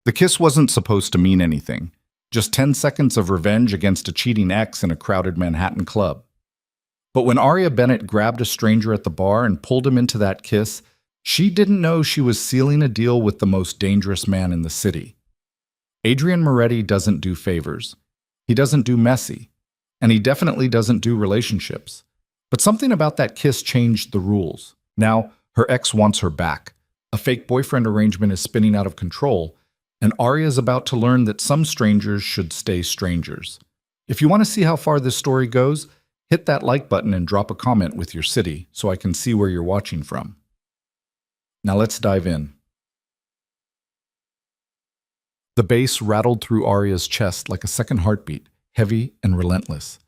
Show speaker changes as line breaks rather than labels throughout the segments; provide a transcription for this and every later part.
The kiss wasn't supposed to mean anything. Just 10 seconds of revenge against a cheating ex in a crowded Manhattan club. But when Aria Bennett grabbed a stranger at the bar and pulled him into that kiss, she didn't know she was sealing a deal with the most dangerous man in the city. Adrian Moretti doesn't do favors. He doesn't do messy. And he definitely doesn't do relationships. But something about that kiss changed the rules. Now, her ex wants her back. A fake boyfriend arrangement is spinning out of control, and Aria's about to learn that some strangers should stay strangers. If you want to see how far this story goes, hit that like button and drop a comment with your city so I can see where you're watching from. Now let's dive in. The bass rattled through Aria's chest like a second heartbeat, heavy and relentless.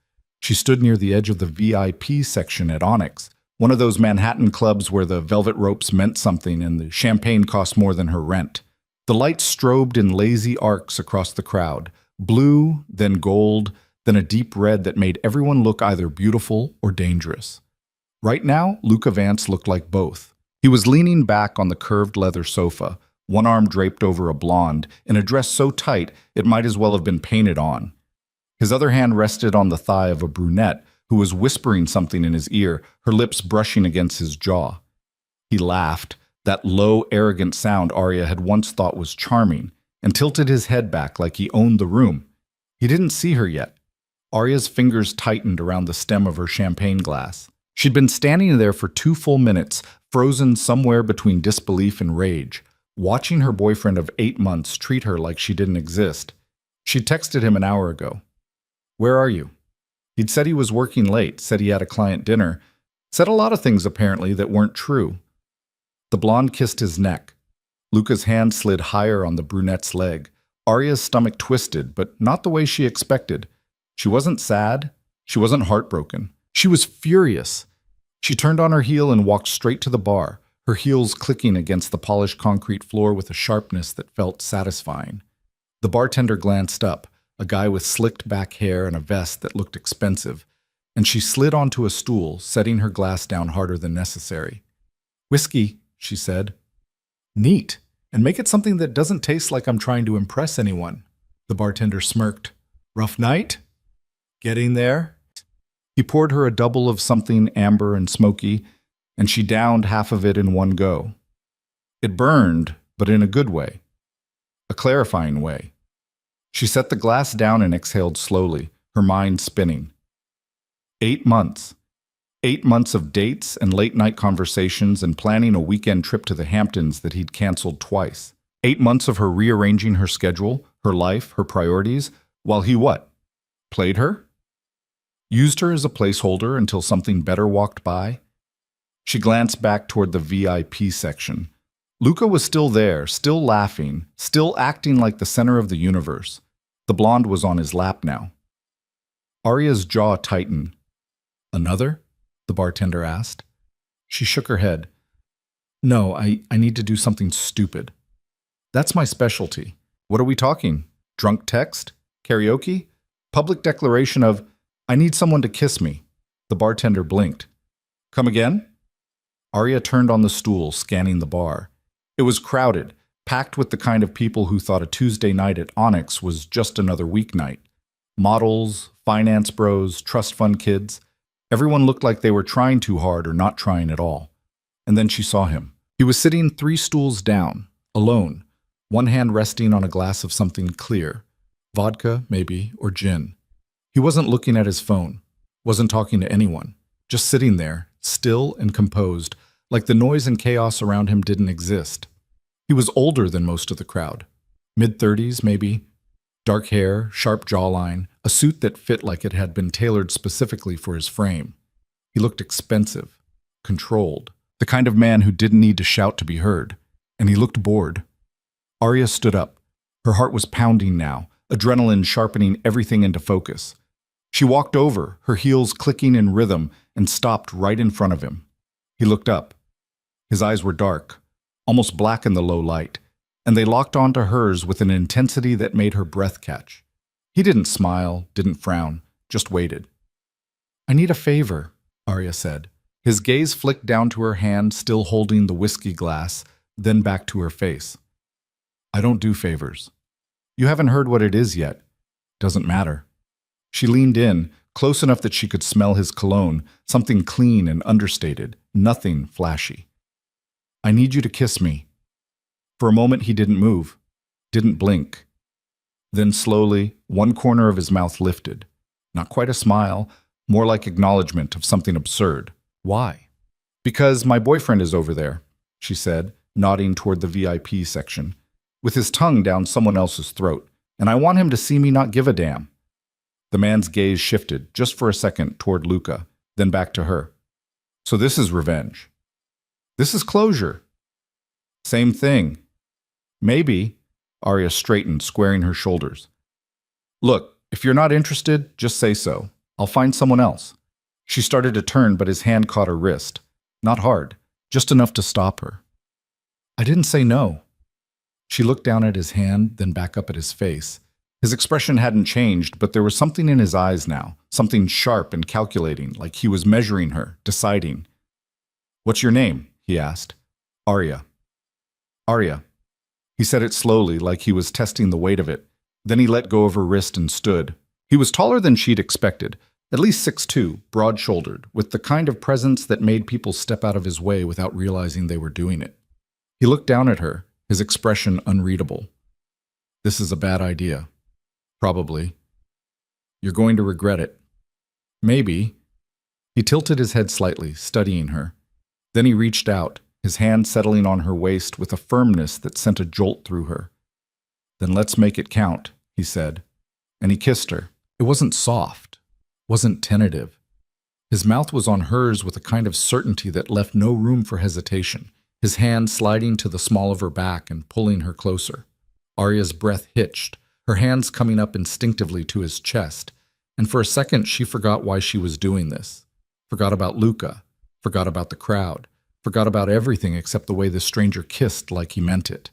She stood near the edge of the VIP section at Onyx, one of those Manhattan clubs where the velvet ropes meant something and the champagne cost more than her rent. The lights strobed in lazy arcs across the crowd, blue, then gold, then a deep red that made everyone look either beautiful or dangerous. Right now, Luca Vance looked like both. He was leaning back on the curved leather sofa, one arm draped over a blonde, in a dress so tight it might as well have been painted on. His other hand rested on the thigh of a brunette who was whispering something in his ear, her lips brushing against his jaw. He laughed, that low, arrogant sound Aria had once thought was charming, and tilted his head back like he owned the room. He didn't see her yet. Aria's fingers tightened around the stem of her champagne glass. She'd been standing there for 2 full minutes, frozen somewhere between disbelief and rage, watching her boyfriend of 8 months treat her like she didn't exist. She'd texted him an hour ago. "Where are you?" He'd said he was working late, said he had a client dinner, said a lot of things apparently that weren't true. The blonde kissed his neck. Luca's hand slid higher on the brunette's leg. Aria's stomach twisted, but not the way she expected. She wasn't sad. She wasn't heartbroken. She was furious. She turned on her heel and walked straight to the bar, her heels clicking against the polished concrete floor with a sharpness that felt satisfying. The bartender glanced up, a guy with slicked back hair and a vest that looked expensive, and she slid onto a stool, setting her glass down harder than necessary. "Whiskey," she said. "Neat. And make it something that doesn't taste like I'm trying to impress anyone." The bartender smirked. "Rough night?" "Getting there." He poured her a double of something amber and smoky, and she downed half of it in one go. It burned, but in a good way. A clarifying way. She set the glass down and exhaled slowly, her mind spinning. 8 months. 8 months of dates and late-night conversations and planning a weekend trip to the Hamptons that he'd canceled twice. 8 months of her rearranging her schedule, her life, her priorities, while he what? Played her? Used her as a placeholder until something better walked by? She glanced back toward the VIP section. Luca was still there, still laughing, still acting like the center of the universe. The blonde was on his lap now. Aria's jaw tightened. "Another?" the bartender asked. She shook her head. "No, I need to do something stupid. That's my specialty. What are we talking? Drunk text? Karaoke? Public declaration of, 'I need someone to kiss me.'" The bartender blinked. "Come again?" Aria turned on the stool, scanning the bar. It was crowded, packed with the kind of people who thought a Tuesday night at Onyx was just another weeknight. Models, finance bros, trust fund kids. Everyone looked like they were trying too hard or not trying at all. And then she saw him. He was sitting 3 stools down, alone, one hand resting on a glass of something clear. Vodka, maybe, or gin. He wasn't looking at his phone, wasn't talking to anyone, just sitting there, still and composed, like the noise and chaos around him didn't exist. He was older than most of the crowd. Mid-30s, maybe. Dark hair, sharp jawline, a suit that fit like it had been tailored specifically for his frame. He looked expensive, controlled, the kind of man who didn't need to shout to be heard. And he looked bored. Aria stood up. Her heart was pounding now, adrenaline sharpening everything into focus. She walked over, her heels clicking in rhythm, and stopped right in front of him. He looked up. His eyes were dark, almost black in the low light, and they locked onto hers with an intensity that made her breath catch. He didn't smile, didn't frown, just waited. "I need a favor," Aria said. His gaze flicked down to her hand, still holding the whiskey glass, then back to her face. I don't do favors. You haven't heard what it is yet. Doesn't matter. She leaned in, close enough that she could smell his cologne, something clean and understated, nothing flashy. I need you to kiss me. For a moment he didn't move, didn't blink. Then slowly, one corner of his mouth lifted. Not quite a smile, more like acknowledgement of something absurd. Why? Because my boyfriend is over there, she said, nodding toward the VIP section, with his tongue down someone else's throat, and I want him to see me not give a damn. The man's gaze shifted, just for a second, toward Luca, then back to her. So this is revenge. This is closure. Same thing. Maybe, Arya straightened, squaring her shoulders. Look, if you're not interested, just say so. I'll find someone else. She started to turn, but his hand caught her wrist. Not hard, just enough to stop her. I didn't say no. She looked down at his hand, then back up at his face. His expression hadn't changed, but there was something in his eyes now, something sharp and calculating, like he was measuring her, deciding. What's your name? He asked. Arya. Arya. He said it slowly, like he was testing the weight of it. Then he let go of her wrist and stood. He was taller than she'd expected, at least 6'2", broad-shouldered, with the kind of presence that made people step out of his way without realizing they were doing it. He looked down at her, his expression unreadable. This is a bad idea. Probably. You're going to regret it. Maybe. He tilted his head slightly, studying her. Then he reached out, his hand settling on her waist with a firmness that sent a jolt through her. Then let's make it count, he said. And he kissed her. It wasn't soft, wasn't tentative. His mouth was on hers with a kind of certainty that left no room for hesitation, his hand sliding to the small of her back and pulling her closer. Arya's breath hitched, her hands coming up instinctively to his chest, and for a second she forgot why she was doing this. Forgot about Luca, forgot about the crowd, forgot about everything except the way the stranger kissed like he meant it.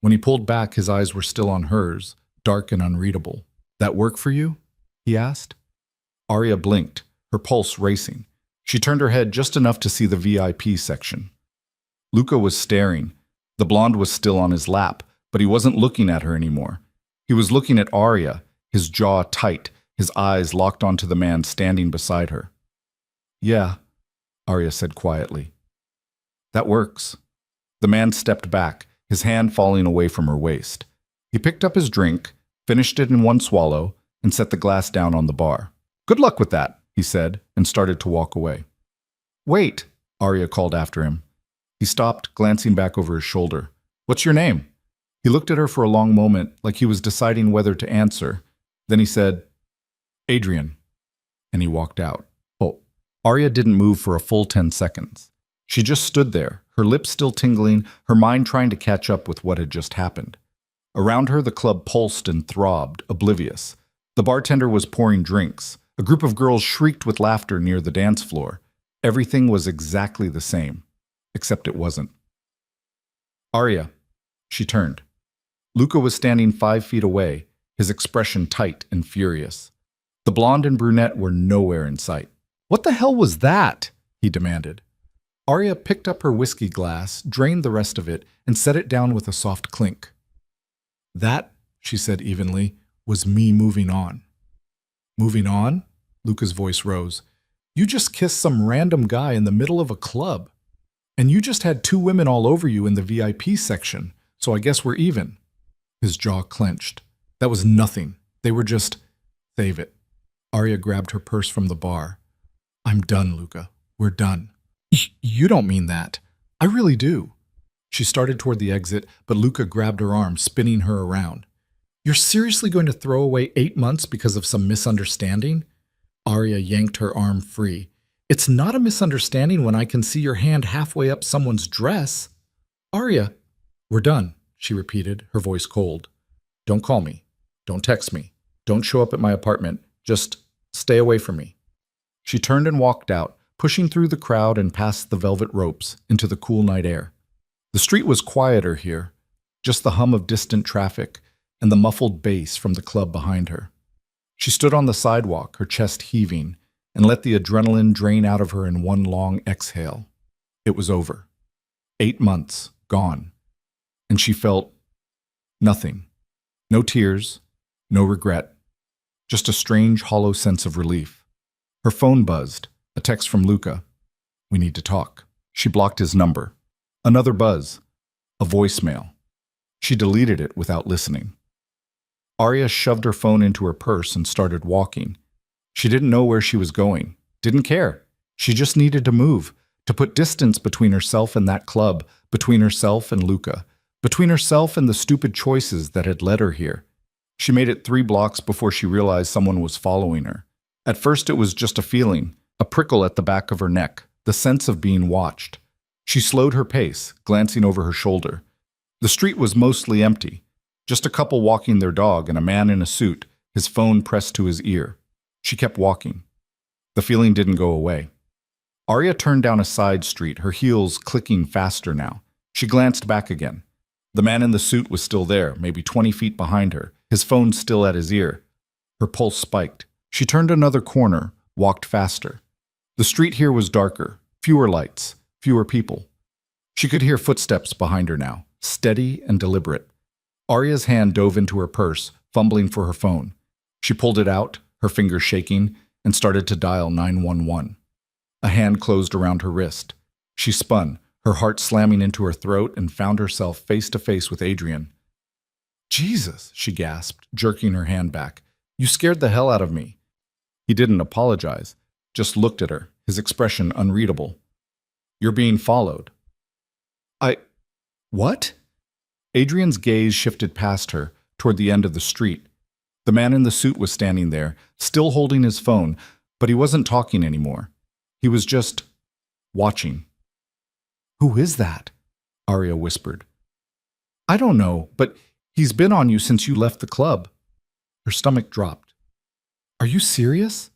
When he pulled back, his eyes were still on hers, dark and unreadable. That work for you? He asked. Arya blinked, her pulse racing. She turned her head just enough to see the VIP section. Luca was staring. The blonde was still on his lap, but he wasn't looking at her anymore. He was looking at Arya, his jaw tight, his eyes locked onto the man standing beside her. Yeah, Arya said quietly. That works. The man stepped back, his hand falling away from her waist. He picked up his drink, finished it in one swallow, and set the glass down on the bar. Good luck with that, he said, and started to walk away. Wait, Arya called after him. He stopped, glancing back over his shoulder. What's your name? He looked at her for a long moment, like he was deciding whether to answer. Then he said, Adrian. And he walked out. Oh, Arya didn't move for a full 10 seconds. She just stood there, her lips still tingling, her mind trying to catch up with what had just happened. Around her, the club pulsed and throbbed, oblivious. The bartender was pouring drinks. A group of girls shrieked with laughter near the dance floor. Everything was exactly the same, except it wasn't. Arya. She turned. Luca was standing 5 feet away, his expression tight and furious. The blonde and brunette were nowhere in sight. What the hell was that? He demanded. Arya picked up her whiskey glass, drained the rest of it, and set it down with a soft clink. That, she said evenly, was me moving on. Moving on? Luca's voice rose. You just kissed some random guy in the middle of a club. And you just had 2 women all over you in the VIP section, so I guess we're even. His jaw clenched. That was nothing. They were just... Save it. Arya grabbed her purse from the bar. I'm done, Luca. We're done. You don't mean that. I really do. She started toward the exit, but Luca grabbed her arm, spinning her around. You're seriously going to throw away 8 months because of some misunderstanding? Arya yanked her arm free. It's not a misunderstanding when I can see your hand halfway up someone's dress. Arya. We're done, she repeated, her voice cold. Don't call me. Don't text me. Don't show up at my apartment. Just stay away from me. She turned and walked out, pushing through the crowd and past the velvet ropes into the cool night air. The street was quieter here, just the hum of distant traffic and the muffled bass from the club behind her. She stood on the sidewalk, her chest heaving, and let the adrenaline drain out of her in one long exhale. It was over. 8 months, gone. And she felt Nothing. No tears, no regret, just a strange, hollow sense of relief. Her phone buzzed, a text from Luca. We need to talk. She blocked his number. Another buzz, a voicemail. She deleted it without listening. Arya shoved her phone into her purse and started walking. She didn't know where she was going, didn't care. She just needed to move, to put distance between herself and that club, between herself and Luca, between herself and the stupid choices that had led her here. She made it 3 blocks before she realized someone was following her. At first it was just a feeling, a prickle at the back of her neck, the sense of being watched. She slowed her pace, glancing over her shoulder. The street was mostly empty, just a couple walking their dog and a man in a suit, his phone pressed to his ear. She kept walking. The feeling didn't go away. Arya turned down a side street, her heels clicking faster now. She glanced back again. The man in the suit was still there, maybe 20 feet behind her, his phone still at his ear. Her pulse spiked. She turned another corner, walked faster. The street here was darker, fewer lights, fewer people. She could hear footsteps behind her now, steady and deliberate. Arya's hand dove into her purse, fumbling for her phone. She pulled it out, her fingers shaking, and started to dial 911. A hand closed around her wrist. She spun, her heart slamming into her throat, and found herself face to face with Adrian. "Jesus," she gasped, jerking her hand back. "You scared the hell out of me." He didn't apologize, just looked at her, his expression unreadable. "You're being followed." What?" Adrian's gaze shifted past her, toward the end of the street. The man in the suit was standing there, still holding his phone, but he wasn't talking anymore. He was just watching. "Who is that?" Arya whispered. "I don't know, but he's been on you since you left the club." Her stomach dropped. "Are you serious?"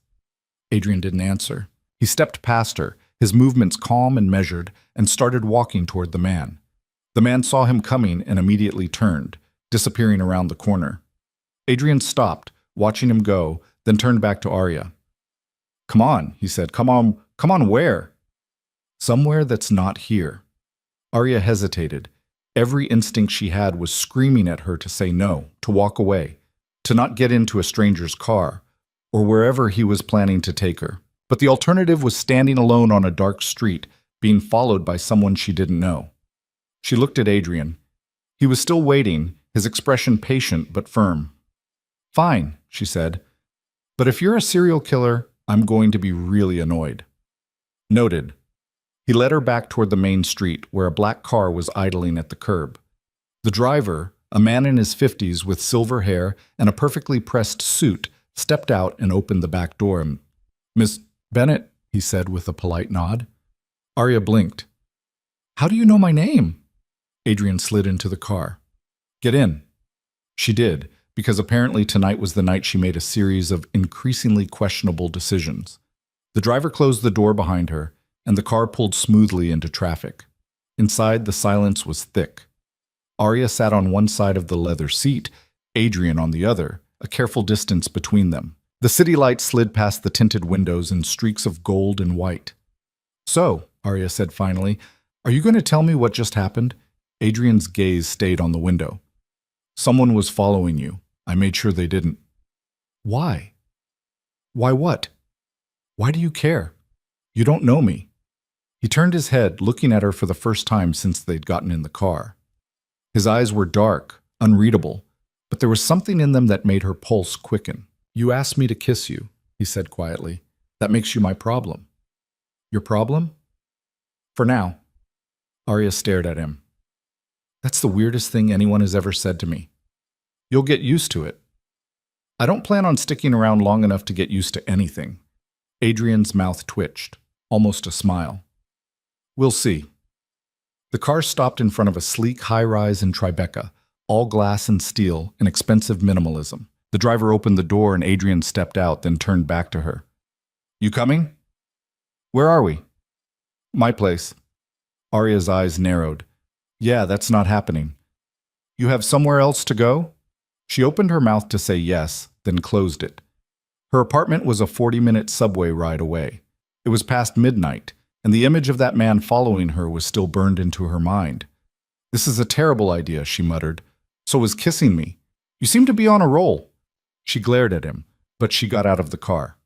Adrian didn't answer. He stepped past her, his movements calm and measured, and started walking toward the man. The man saw him coming and immediately turned, disappearing around the corner. Adrian stopped, watching him go, then turned back to Arya. "Come on," he said. Come on where?" "Somewhere that's not here." Arya hesitated. Every instinct she had was screaming at her to say no, to walk away, to not get into a stranger's car, or wherever he was planning to take her. But the alternative was standing alone on a dark street, being followed by someone she didn't know. She looked at Adrian. He was still waiting, his expression patient but firm. "Fine," she said. "But if you're a serial killer, I'm going to be really annoyed." Noted. He led her back toward the main street, where a black car was idling at the curb. The driver, a man in his 50s with silver hair and a perfectly pressed suit, stepped out and opened the back door. "Miss Bennett," he said with a polite nod. Arya blinked. "How do you know my name?" Adrian slid into the car. "Get in." She did, because apparently tonight was the night she made a series of increasingly questionable decisions. The driver closed the door behind her, and the car pulled smoothly into traffic. Inside, the silence was thick. Arya sat on one side of the leather seat, Adrian on the other, a careful distance between them. The city light slid past the tinted windows in streaks of gold and white. "So," Arya said finally, "are you going to tell me what just happened?" Adrian's gaze stayed on the window. "Someone was following you. I made sure they didn't." "Why?" "Why what?" "Why do you care? You don't know me." He turned his head, looking at her for the first time since they'd gotten in the car. His eyes were dark, unreadable, but there was something in them that made her pulse quicken. "You asked me to kiss you," he said quietly. "That makes you my problem." "Your problem?" "For now." Arya stared at him. "That's the weirdest thing anyone has ever said to me." "You'll get used to it." "I don't plan on sticking around long enough to get used to anything." Adrian's mouth twitched, almost a smile. "We'll see." The car stopped in front of a sleek high-rise in Tribeca, all glass and steel, an expensive minimalism. The driver opened the door and Adrian stepped out, then turned back to her. "You coming?" "Where are we?" "My place." Arya's eyes narrowed. "Yeah, that's not happening." "You have somewhere else to go?" She opened her mouth to say yes, then closed it. Her apartment was a 40-minute subway ride away. It was past midnight, and the image of that man following her was still burned into her mind. "This is a terrible idea," she muttered. So was kissing me. You seem to be on a roll. She glared at him, but she got out of the car.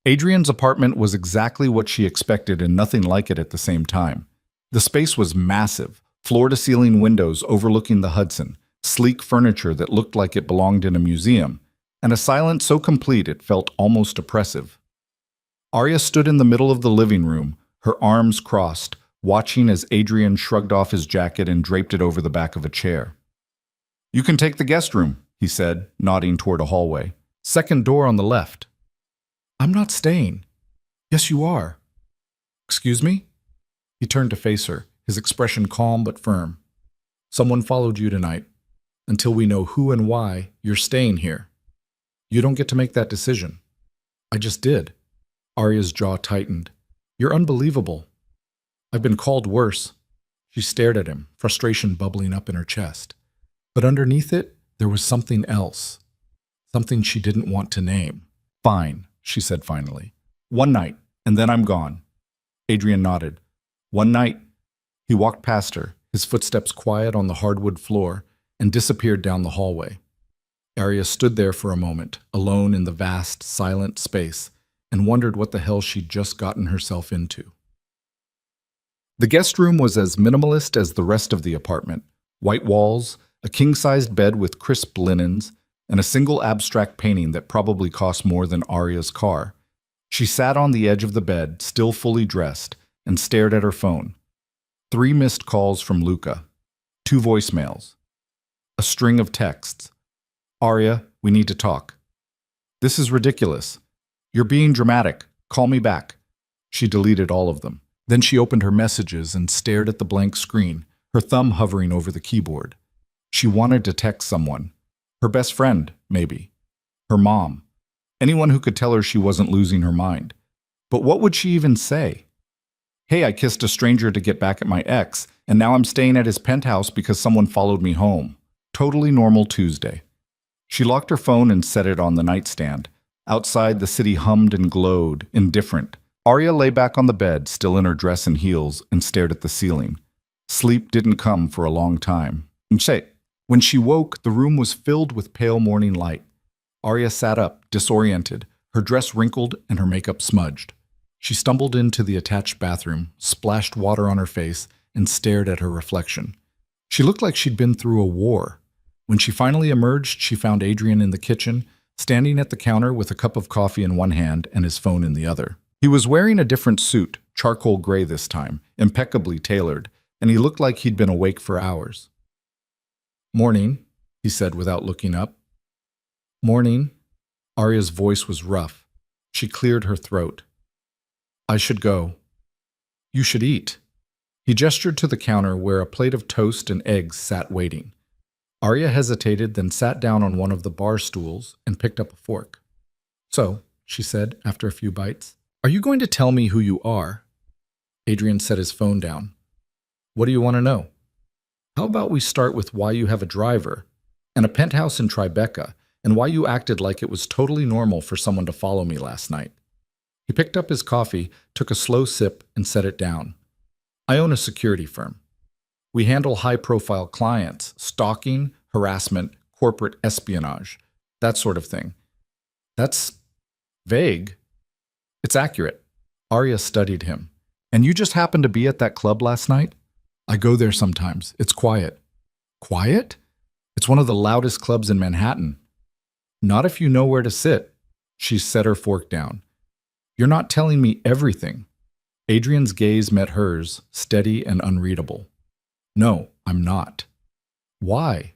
Adrian's apartment was exactly what she expected and nothing like it at the same time. The space was massive, floor-to-ceiling windows overlooking the Hudson, sleek furniture that looked like it belonged in a museum, and a silence so complete it felt almost oppressive. Arya stood in the middle of the living room, her arms crossed, watching as Adrian shrugged off his jacket and draped it over the back of a chair. "You can take the guest room," he said, nodding toward a hallway. "Second door on the left." "I'm not staying." "Yes, you are." "Excuse me?" He turned to face her, his expression calm but firm. "Someone followed you tonight. Until we know who and why, you're staying here. You don't get to make that decision." "I just did." Arya's jaw tightened. "You're unbelievable." "I've been called worse." She stared at him, frustration bubbling up in her chest. But underneath it, there was something else. Something she didn't want to name. "Fine," she said finally. "One night, and then I'm gone." Adrian nodded. "One night." He walked past her, his footsteps quiet on the hardwood floor, and disappeared down the hallway. Arya stood there for a moment, alone in the vast, silent space, and wondered what the hell she'd just gotten herself into. The guest room was as minimalist as the rest of the apartment. White walls, a king-sized bed with crisp linens, and a single abstract painting that probably cost more than Arya's car. She sat on the edge of the bed, still fully dressed, and stared at her phone. 3 missed calls from Luca. 2 voicemails. A string of texts. "Arya, we need to talk." "This is ridiculous." "You're being dramatic. Call me back." She deleted all of them. Then she opened her messages and stared at the blank screen, her thumb hovering over the keyboard. She wanted to text someone. Her best friend, maybe. Her mom. Anyone who could tell her she wasn't losing her mind. But what would she even say? "Hey, I kissed a stranger to get back at my ex, and now I'm staying at his penthouse because someone followed me home. Totally normal Tuesday." She locked her phone and set it on the nightstand. Outside, the city hummed and glowed, indifferent. Arya lay back on the bed, still in her dress and heels, and stared at the ceiling. Sleep didn't come for a long time. When she woke, the room was filled with pale morning light. Arya sat up, disoriented, her dress wrinkled and her makeup smudged. She stumbled into the attached bathroom, splashed water on her face, and stared at her reflection. She looked like she'd been through a war. When she finally emerged, she found Adrian in the kitchen, standing at the counter with a cup of coffee in one hand and his phone in the other. He was wearing a different suit, charcoal gray this time, impeccably tailored, and he looked like he'd been awake for hours. "Morning," he said without looking up. "Morning." Arya's voice was rough. She cleared her throat. "I should go." "You should eat." He gestured to the counter where a plate of toast and eggs sat waiting. Arya hesitated, then sat down on one of the bar stools and picked up a fork. "So," she said after a few bites, "are you going to tell me who you are?" Adrian set his phone down. "What do you want to know?" "How about we start with why you have a driver and a penthouse in Tribeca, and why you acted like it was totally normal for someone to follow me last night." He picked up his coffee, took a slow sip, and set it down. "I own a security firm. We handle high-profile clients, stalking, harassment, corporate espionage, that sort of thing." "That's vague." "It's accurate." Arya studied him. "And you just happened to be at that club last night?" "I go there sometimes. It's quiet." "Quiet?" "It's one of the loudest clubs in Manhattan." "Not if you know where to sit." She set her fork down. "You're not telling me everything." Adrian's gaze met hers, steady and unreadable. "No, I'm not." "Why?"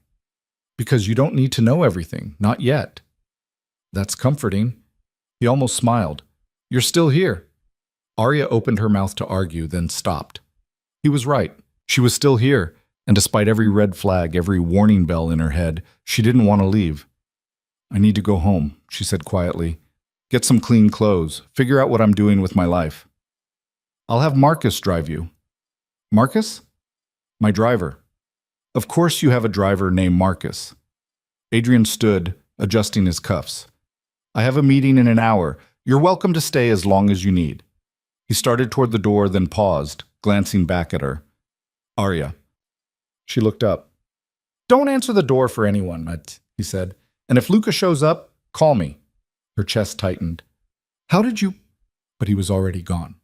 "Because you don't need to know everything, not yet." "That's comforting." He almost smiled. "You're still here." Arya opened her mouth to argue, then stopped. He was right. She was still here, and despite every red flag, every warning bell in her head, she didn't want to leave. "I need to go home," she said quietly. "Get some clean clothes, figure out what I'm doing with my life." "I'll have Marcus drive you." "Marcus?" "My driver." "Of course you have a driver named Marcus." Adrian stood, adjusting his cuffs. "I have a meeting in an hour. You're welcome to stay as long as you need." He started toward the door, then paused, glancing back at her. "Arya, She looked up. Don't answer the door for anyone, he said. And if Luca shows up, call me. Her chest tightened. How did you? But he was already gone.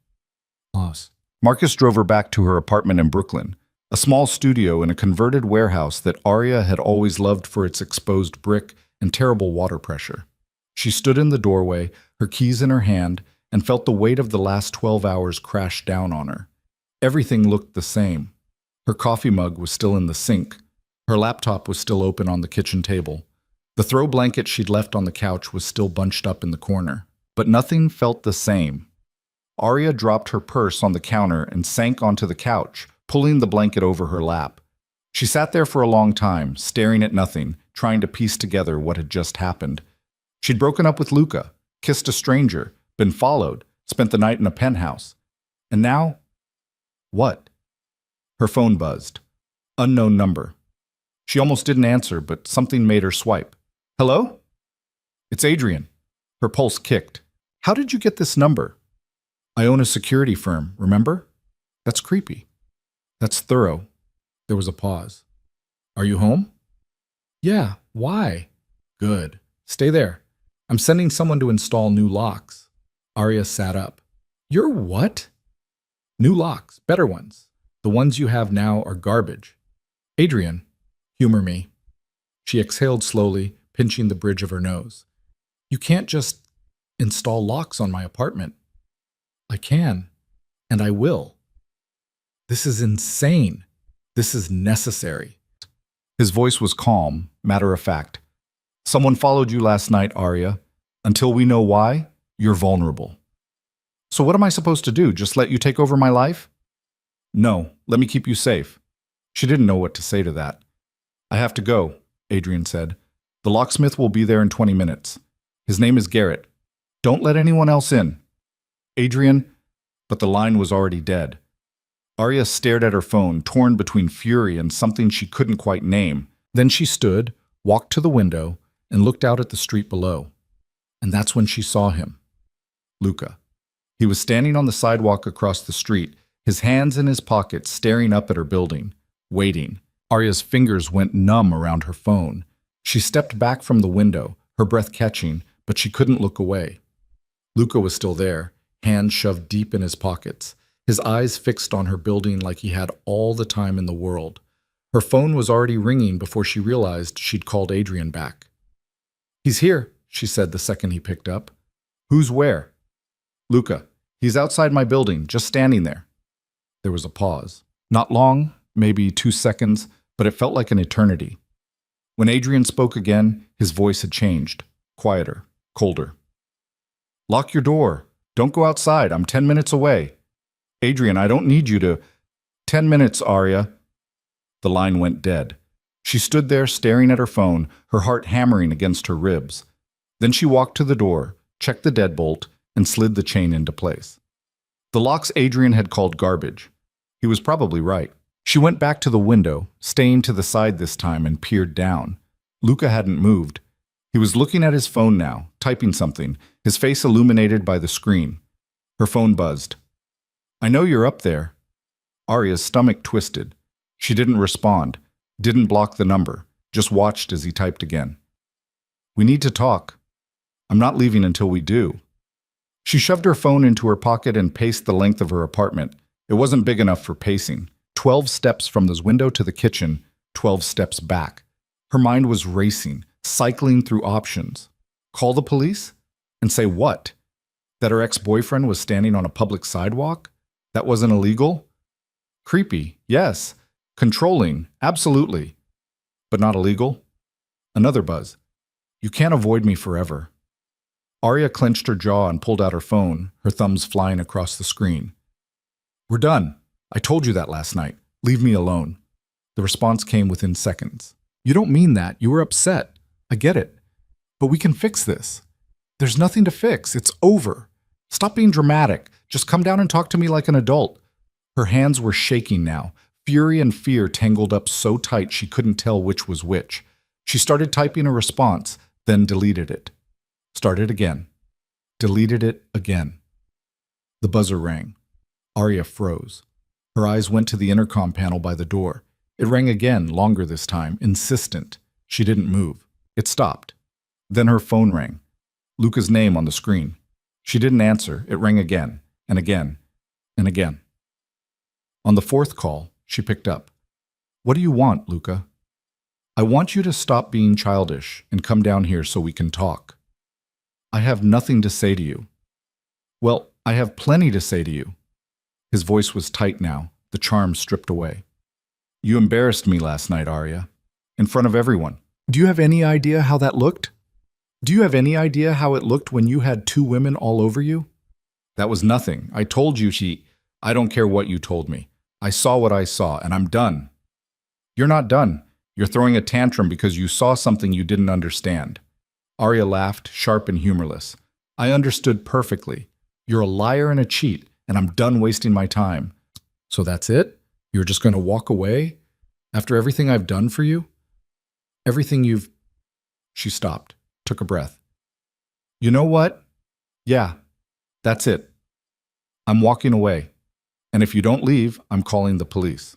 Pause. Marcus drove her back to her apartment in Brooklyn, a small studio in a converted warehouse that Arya had always loved for its exposed brick and terrible water pressure. She stood in the doorway, her keys in her hand, and felt the weight of the last 12 hours crash down on her. Everything looked the same. Her coffee mug was still in the sink. Her laptop was still open on the kitchen table. The throw blanket she'd left on the couch was still bunched up in the corner. But nothing felt the same. Arya dropped her purse on the counter and sank onto the couch, pulling the blanket over her lap. She sat there for a long time, staring at nothing, trying to piece together what had just happened. She'd broken up with Luca, kissed a stranger, been followed, spent the night in a penthouse. And now? What? Her phone buzzed. Unknown number. She almost didn't answer, but something made her swipe. Hello? It's Adrian. Her pulse kicked. How did you get this number? I own a security firm, remember? That's creepy. That's thorough. There was a pause. Are you home? Yeah, why? Good. Stay there. I'm sending someone to install new locks. Arya sat up. You're what? New locks, better ones. The ones you have now are garbage. Adrian, humor me. She exhaled slowly, pinching the bridge of her nose. You can't just install locks on my apartment. I can, and I will. This is insane. This is necessary. His voice was calm, matter of fact. Someone followed you last night, Arya. Until we know why, you're vulnerable. So what am I supposed to do? Just let you take over my life? No, let me keep you safe. She didn't know what to say to that. I have to go, Adrian said. The locksmith will be there in 20 minutes. His name is Garrett. Don't let anyone else in. Adrian, but the line was already dead. Arya stared at her phone, torn between fury and something she couldn't quite name. Then she stood, walked to the window, and looked out at the street below. And that's when she saw him. Luca. He was standing on the sidewalk across the street, his hands in his pockets, staring up at her building, waiting. Arya's fingers went numb around her phone. She stepped back from the window, her breath catching, but she couldn't look away. Luca was still there, hands shoved deep in his pockets, his eyes fixed on her building like he had all the time in the world. Her phone was already ringing before she realized she'd called Adrian back. He's here, she said the second he picked up. Who's where? Luca. He's outside my building, just standing there. There was a pause. Not long, maybe 2 seconds, but it felt like an eternity. When Adrian spoke again, his voice had changed. Quieter, colder. Lock your door. Don't go outside. I'm 10 minutes away. Adrian, I don't need you to... 10 minutes, Arya. The line went dead. She stood there staring at her phone, her heart hammering against her ribs. Then she walked to the door, checked the deadbolt, and slid the chain into place. The locks Adrian had called garbage. He was probably right. She went back to the window, staying to the side this time, and peered down. Luca hadn't moved. He was looking at his phone now, typing something, his face illuminated by the screen. Her phone buzzed. I know you're up there. Arya's stomach twisted. She didn't respond, didn't block the number, just watched as he typed again. We need to talk. I'm not leaving until we do. She shoved her phone into her pocket and paced the length of her apartment. It wasn't big enough for pacing. 12 steps from the window to the kitchen, 12 steps back. Her mind was racing, cycling through options. Call the police? And say what? That her ex-boyfriend was standing on a public sidewalk? That wasn't illegal? Creepy, yes. Controlling, absolutely. But not illegal? Another buzz. You can't avoid me forever. Arya clenched her jaw and pulled out her phone, her thumbs flying across the screen. We're done. I told you that last night. Leave me alone. The response came within seconds. You don't mean that. You were upset. I get it. But we can fix this. There's nothing to fix. It's over. Stop being dramatic. Just come down and talk to me like an adult. Her hands were shaking now. Fury and fear tangled up so tight she couldn't tell which was which. She started typing a response, then deleted it. Started again. Deleted it again. The buzzer rang. Arya froze. Her eyes went to the intercom panel by the door. It rang again, longer this time, insistent. She didn't move. It stopped. Then her phone rang. Luca's name on the screen. She didn't answer. It rang again, and again, and again. On the fourth call, she picked up. "What do you want, Luca?" "I want you to stop being childish and come down here so we can talk." "I have nothing to say to you." "Well, I have plenty to say to you." His voice was tight now, the charm stripped away. "You embarrassed me last night, Arya. In front of everyone. Do you have any idea how that looked? Do you have any idea how it looked when you had two women all over you?" "That was nothing. I told you I don't care what you told me. I saw what I saw, and I'm done." "You're not done. You're throwing a tantrum because you saw something you didn't understand." Arya laughed, sharp and humorless. "I understood perfectly. You're a liar and a cheat, and I'm done wasting my time." "So that's it? You're just going to walk away? After everything I've done for you? Everything you've—" She stopped, took a breath. "You know what? Yeah, that's it. I'm walking away. And if you don't leave, I'm calling the police."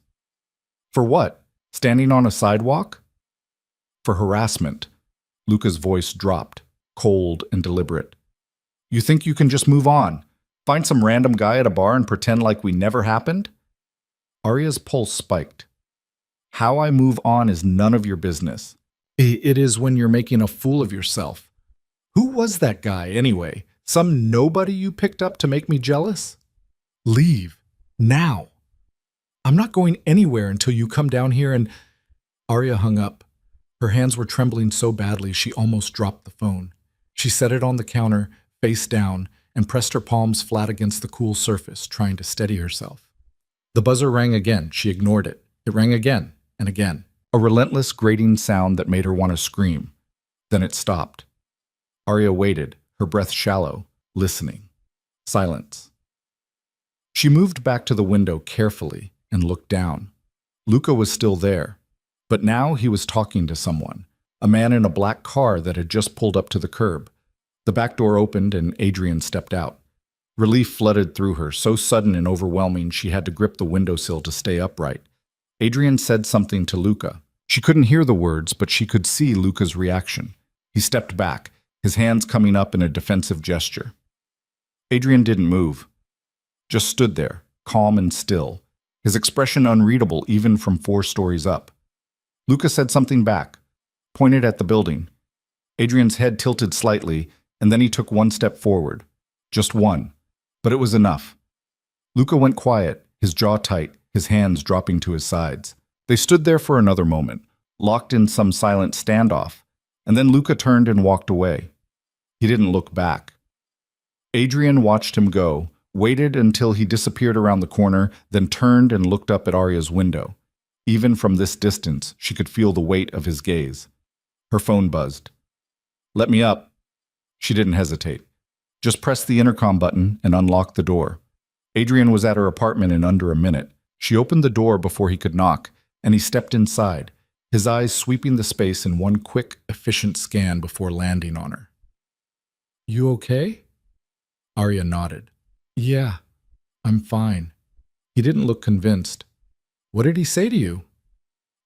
"For what? Standing on a sidewalk?" "For harassment." Luca's voice dropped, cold and deliberate. "You think you can just move on? Find some random guy at a bar and pretend like we never happened?" Arya's pulse spiked. "How I move on is none of your business. It is when you're making a fool of yourself. Who was that guy, anyway? Some nobody you picked up to make me jealous? Leave. Now. I'm not going anywhere until you come down here and—" Arya hung up. Her hands were trembling so badly she almost dropped the phone. She set it on the counter, face down, and pressed her palms flat against the cool surface, trying to steady herself. The buzzer rang again. She ignored it. It rang again and again. A relentless, grating sound that made her want to scream. Then it stopped. Arya waited, her breath shallow, listening. Silence. She moved back to the window carefully and looked down. Luca was still there, but now he was talking to someone, a man in a black car that had just pulled up to the curb. The back door opened and Adrian stepped out. Relief flooded through her, so sudden and overwhelming she had to grip the windowsill to stay upright. Adrian said something to Luca. She couldn't hear the words, but she could see Luca's reaction. He stepped back, his hands coming up in a defensive gesture. Adrian didn't move, just stood there, calm and still, his expression unreadable even from 4 stories up. Luca said something back, pointed at the building. Adrian's head tilted slightly, and then he took 1 step forward. Just one, but it was enough. Luca went quiet, his jaw tight, his hands dropping to his sides. They stood there for another moment, locked in some silent standoff, and then Luca turned and walked away. He didn't look back. Adrian watched him go, waited until he disappeared around the corner, then turned and looked up at Arya's window. Even from this distance, she could feel the weight of his gaze. Her phone buzzed. "Let me up." She didn't hesitate. Just pressed the intercom button and unlocked the door. Adrian was at her apartment in under a minute. She opened the door before he could knock, and he stepped inside, his eyes sweeping the space in one quick, efficient scan before landing on her. "You okay?" Arya nodded. "Yeah, I'm fine." He didn't look convinced. "What did he say to you?"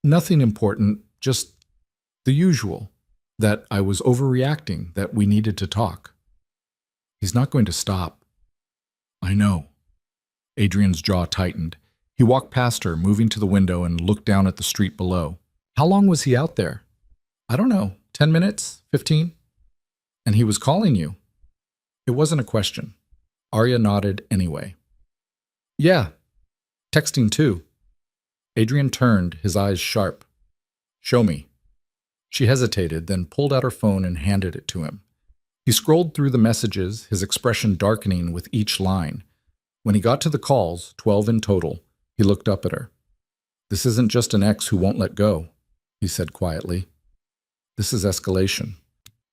"Nothing important, just the usual. That I was overreacting, that we needed to talk." "He's not going to stop." "I know." Adrian's jaw tightened. He walked past her, moving to the window and looked down at the street below. "How long was he out there?" "I don't know, 10 minutes, 15. "And he was calling you?" It wasn't a question. Arya nodded anyway. "Yeah, texting too." Adrian turned, his eyes sharp. "Show me." She hesitated, then pulled out her phone and handed it to him. He scrolled through the messages, his expression darkening with each line. When he got to the calls, 12 in total, he looked up at her. "This isn't just an ex who won't let go," he said quietly. "This is escalation.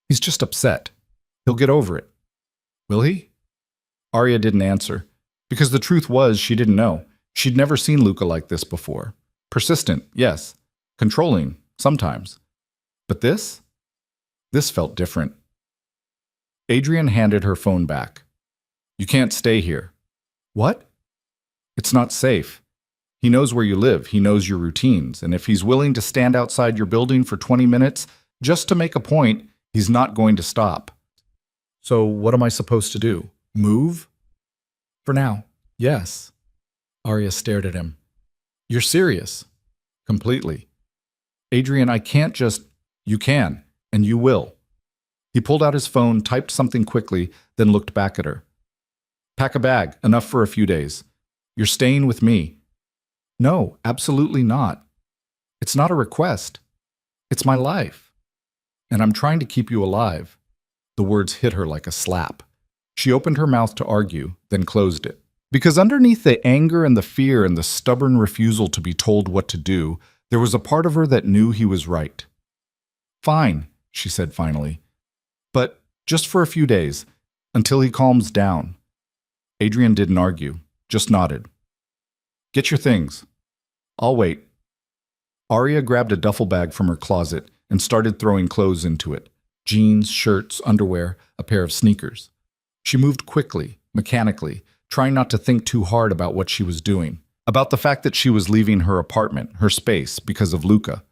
He's just upset. He'll get over it." "Will he?" Arya didn't answer, because the truth was she didn't know. She'd never seen Luca like this before. Persistent, yes. Controlling, sometimes. But this? This felt different. Adrian handed her phone back. "You can't stay here." "What?" "It's not safe." He knows where you live, he knows your routines, and if he's willing to stand outside your building for 20 minutes just to make a point, he's not going to stop. So what am I supposed to do? Move? For now, yes. Arya stared at him. You're serious? Completely. Adrian, I can't just... You can, and you will. He pulled out his phone, typed something quickly, then looked back at her. Pack a bag, enough for a few days. You're staying with me. No, absolutely not. It's not a request. It's my life. And I'm trying to keep you alive. The words hit her like a slap. She opened her mouth to argue, then closed it. Because underneath the anger and the fear and the stubborn refusal to be told what to do, there was a part of her that knew he was right. Fine, she said finally. But just for a few days, until he calms down. Adrian didn't argue, just nodded. Get your things. I'll wait. Arya grabbed a duffel bag from her closet and started throwing clothes into it. Jeans, shirts, underwear, a pair of sneakers. She moved quickly, mechanically, trying not to think too hard about what she was doing. About the fact that she was leaving her apartment, her space, because of Luca.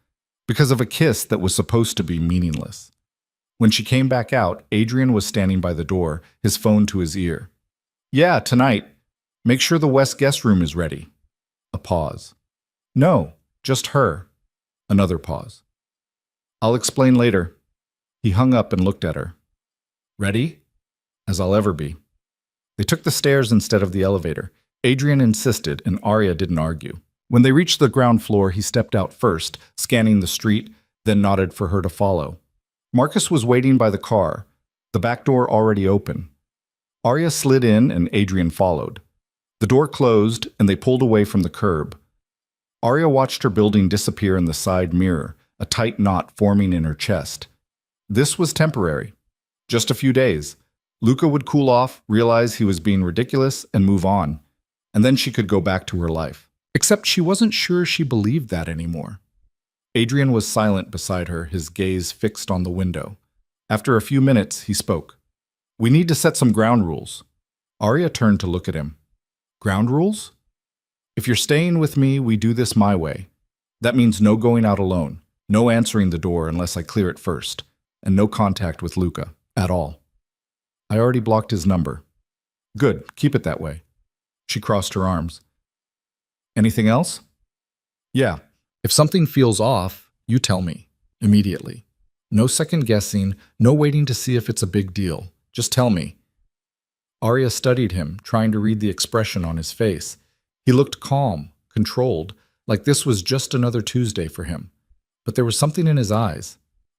Because of a kiss that was supposed to be meaningless. When she came back out, Adrian was standing by the door, his phone to his ear. Yeah, tonight. Make sure the West guest room is ready. A pause. No, just her. Another pause. I'll explain later. He hung up and looked at her. Ready? As I'll ever be. They took the stairs instead of the elevator. Adrian insisted, and Arya didn't argue. When they reached the ground floor, he stepped out first, scanning the street, then nodded for her to follow. Marcus was waiting by the car, the back door already open. Arya slid in, and Adrian followed. The door closed, and they pulled away from the curb. Arya watched her building disappear in the side mirror, a tight knot forming in her chest. This was temporary. Just a few days. Luca would cool off, realize he was being ridiculous, and move on. And then she could go back to her life. Except she wasn't sure she believed that anymore. Adrian was silent beside her, his gaze fixed on the window. After a few minutes, he spoke. We need to set some ground rules. Arya turned to look at him. Ground rules? If you're staying with me, we do this my way. That means no going out alone, no answering the door unless I clear it first, and no contact with Luca, at all. I already blocked his number. Good, keep it that way. She crossed her arms. Anything else? Yeah. If something feels off, you tell me, immediately. No second guessing, no waiting to see if it's a big deal. Just tell me. Arya studied him, trying to read the expression on his face. He looked calm, controlled, like this was just another Tuesday for him. But there was something in his eyes,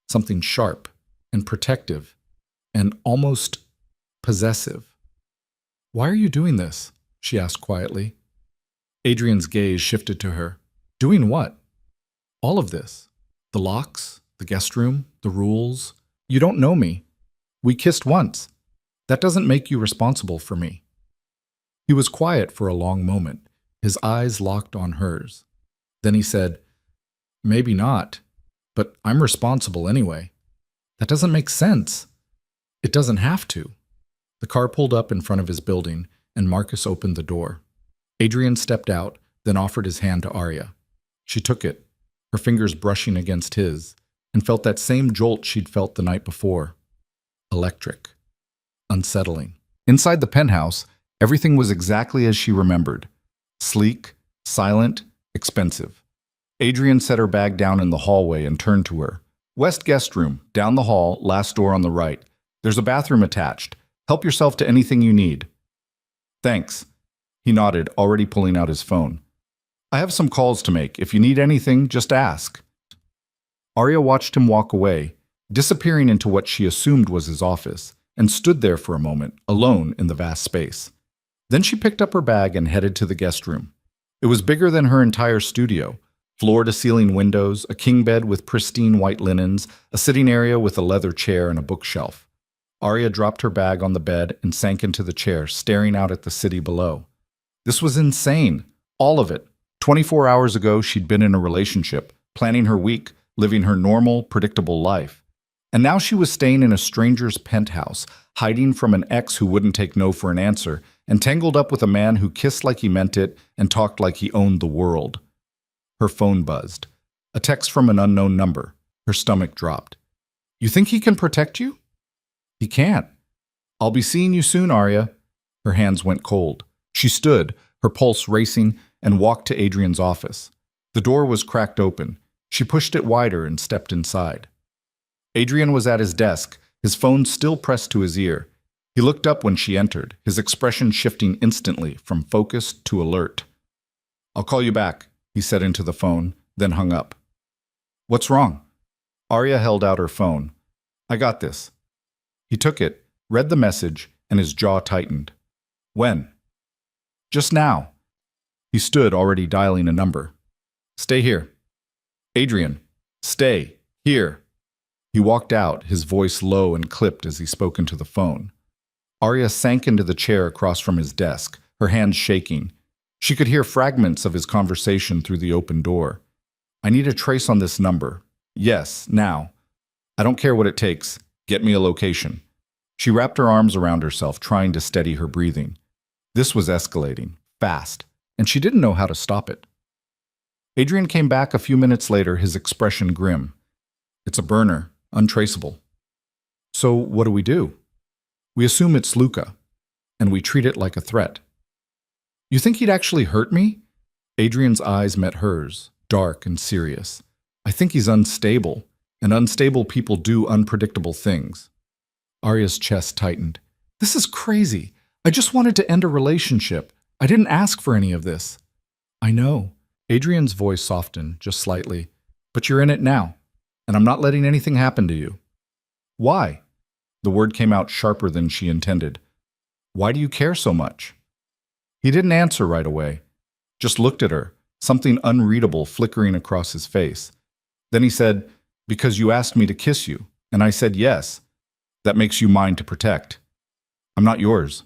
something sharp and protective and almost possessive. Why are you doing this? She asked quietly. Adrian's gaze shifted to her. Doing what? All of this. The locks, the guest room, the rules. You don't know me. We kissed once. That doesn't make you responsible for me. He was quiet for a long moment, his eyes locked on hers. Then he said, Maybe not, but I'm responsible anyway. That doesn't make sense. It doesn't have to. The car pulled up in front of his building, and Marcus opened the door. Adrian stepped out, then offered his hand to Arya. She took it, her fingers brushing against his, and felt that same jolt she'd felt the night before. Electric. Unsettling. Inside the penthouse, everything was exactly as she remembered. Sleek, silent, expensive. Adrian set her bag down in the hallway and turned to her. West guest room, down the hall, last door on the right. There's a bathroom attached. Help yourself to anything you need. Thanks. He nodded, already pulling out his phone. I have some calls to make. If you need anything, just ask. Arya watched him walk away, disappearing into what she assumed was his office, and stood there for a moment, alone in the vast space. Then she picked up her bag and headed to the guest room. It was bigger than her entire studio. Floor-to-ceiling windows, a king bed with pristine white linens, a sitting area with a leather chair and a bookshelf. Arya dropped her bag on the bed and sank into the chair, staring out at the city below. This was insane. All of it. 24 hours ago, she'd been in a relationship, planning her week, living her normal, predictable life. And now she was staying in a stranger's penthouse, hiding from an ex who wouldn't take no for an answer, and tangled up with a man who kissed like he meant it and talked like he owned the world. Her phone buzzed. A text from an unknown number. Her stomach dropped. You think he can protect you? He can't. I'll be seeing you soon, Arya. Her hands went cold. She stood, her pulse racing, and walked to Adrian's office. The door was cracked open. She pushed it wider and stepped inside. Adrian was at his desk, his phone still pressed to his ear. He looked up when she entered, his expression shifting instantly from focused to alert. I'll call you back, he said into the phone, then hung up. What's wrong? Arya held out her phone. I got this. He took it, read the message, and his jaw tightened. When? Just now. He stood, already dialing a number. Stay here. Adrian, stay here. He walked out, his voice low and clipped as he spoke into the phone. Arya sank into the chair across from his desk, her hands shaking. She could hear fragments of his conversation through the open door. I need a trace on this number. Yes, now. I don't care what it takes. Get me a location. She wrapped her arms around herself, trying to steady her breathing. This was escalating, fast, and she didn't know how to stop it. Adrian came back a few minutes later, his expression grim. It's a burner, untraceable. So what do? We assume it's Luca, and we treat it like a threat. You think he'd actually hurt me? Adrian's eyes met hers, dark and serious. I think he's unstable, and unstable people do unpredictable things. Arya's chest tightened. This is crazy. I just wanted to end a relationship. I didn't ask for any of this. I know. Adrian's voice softened, just slightly. But you're in it now, and I'm not letting anything happen to you. Why? The word came out sharper than she intended. Why do you care so much? He didn't answer right away, just looked at her, something unreadable flickering across his face. Then he said, because you asked me to kiss you, and I said yes. That makes you mine to protect. I'm not yours.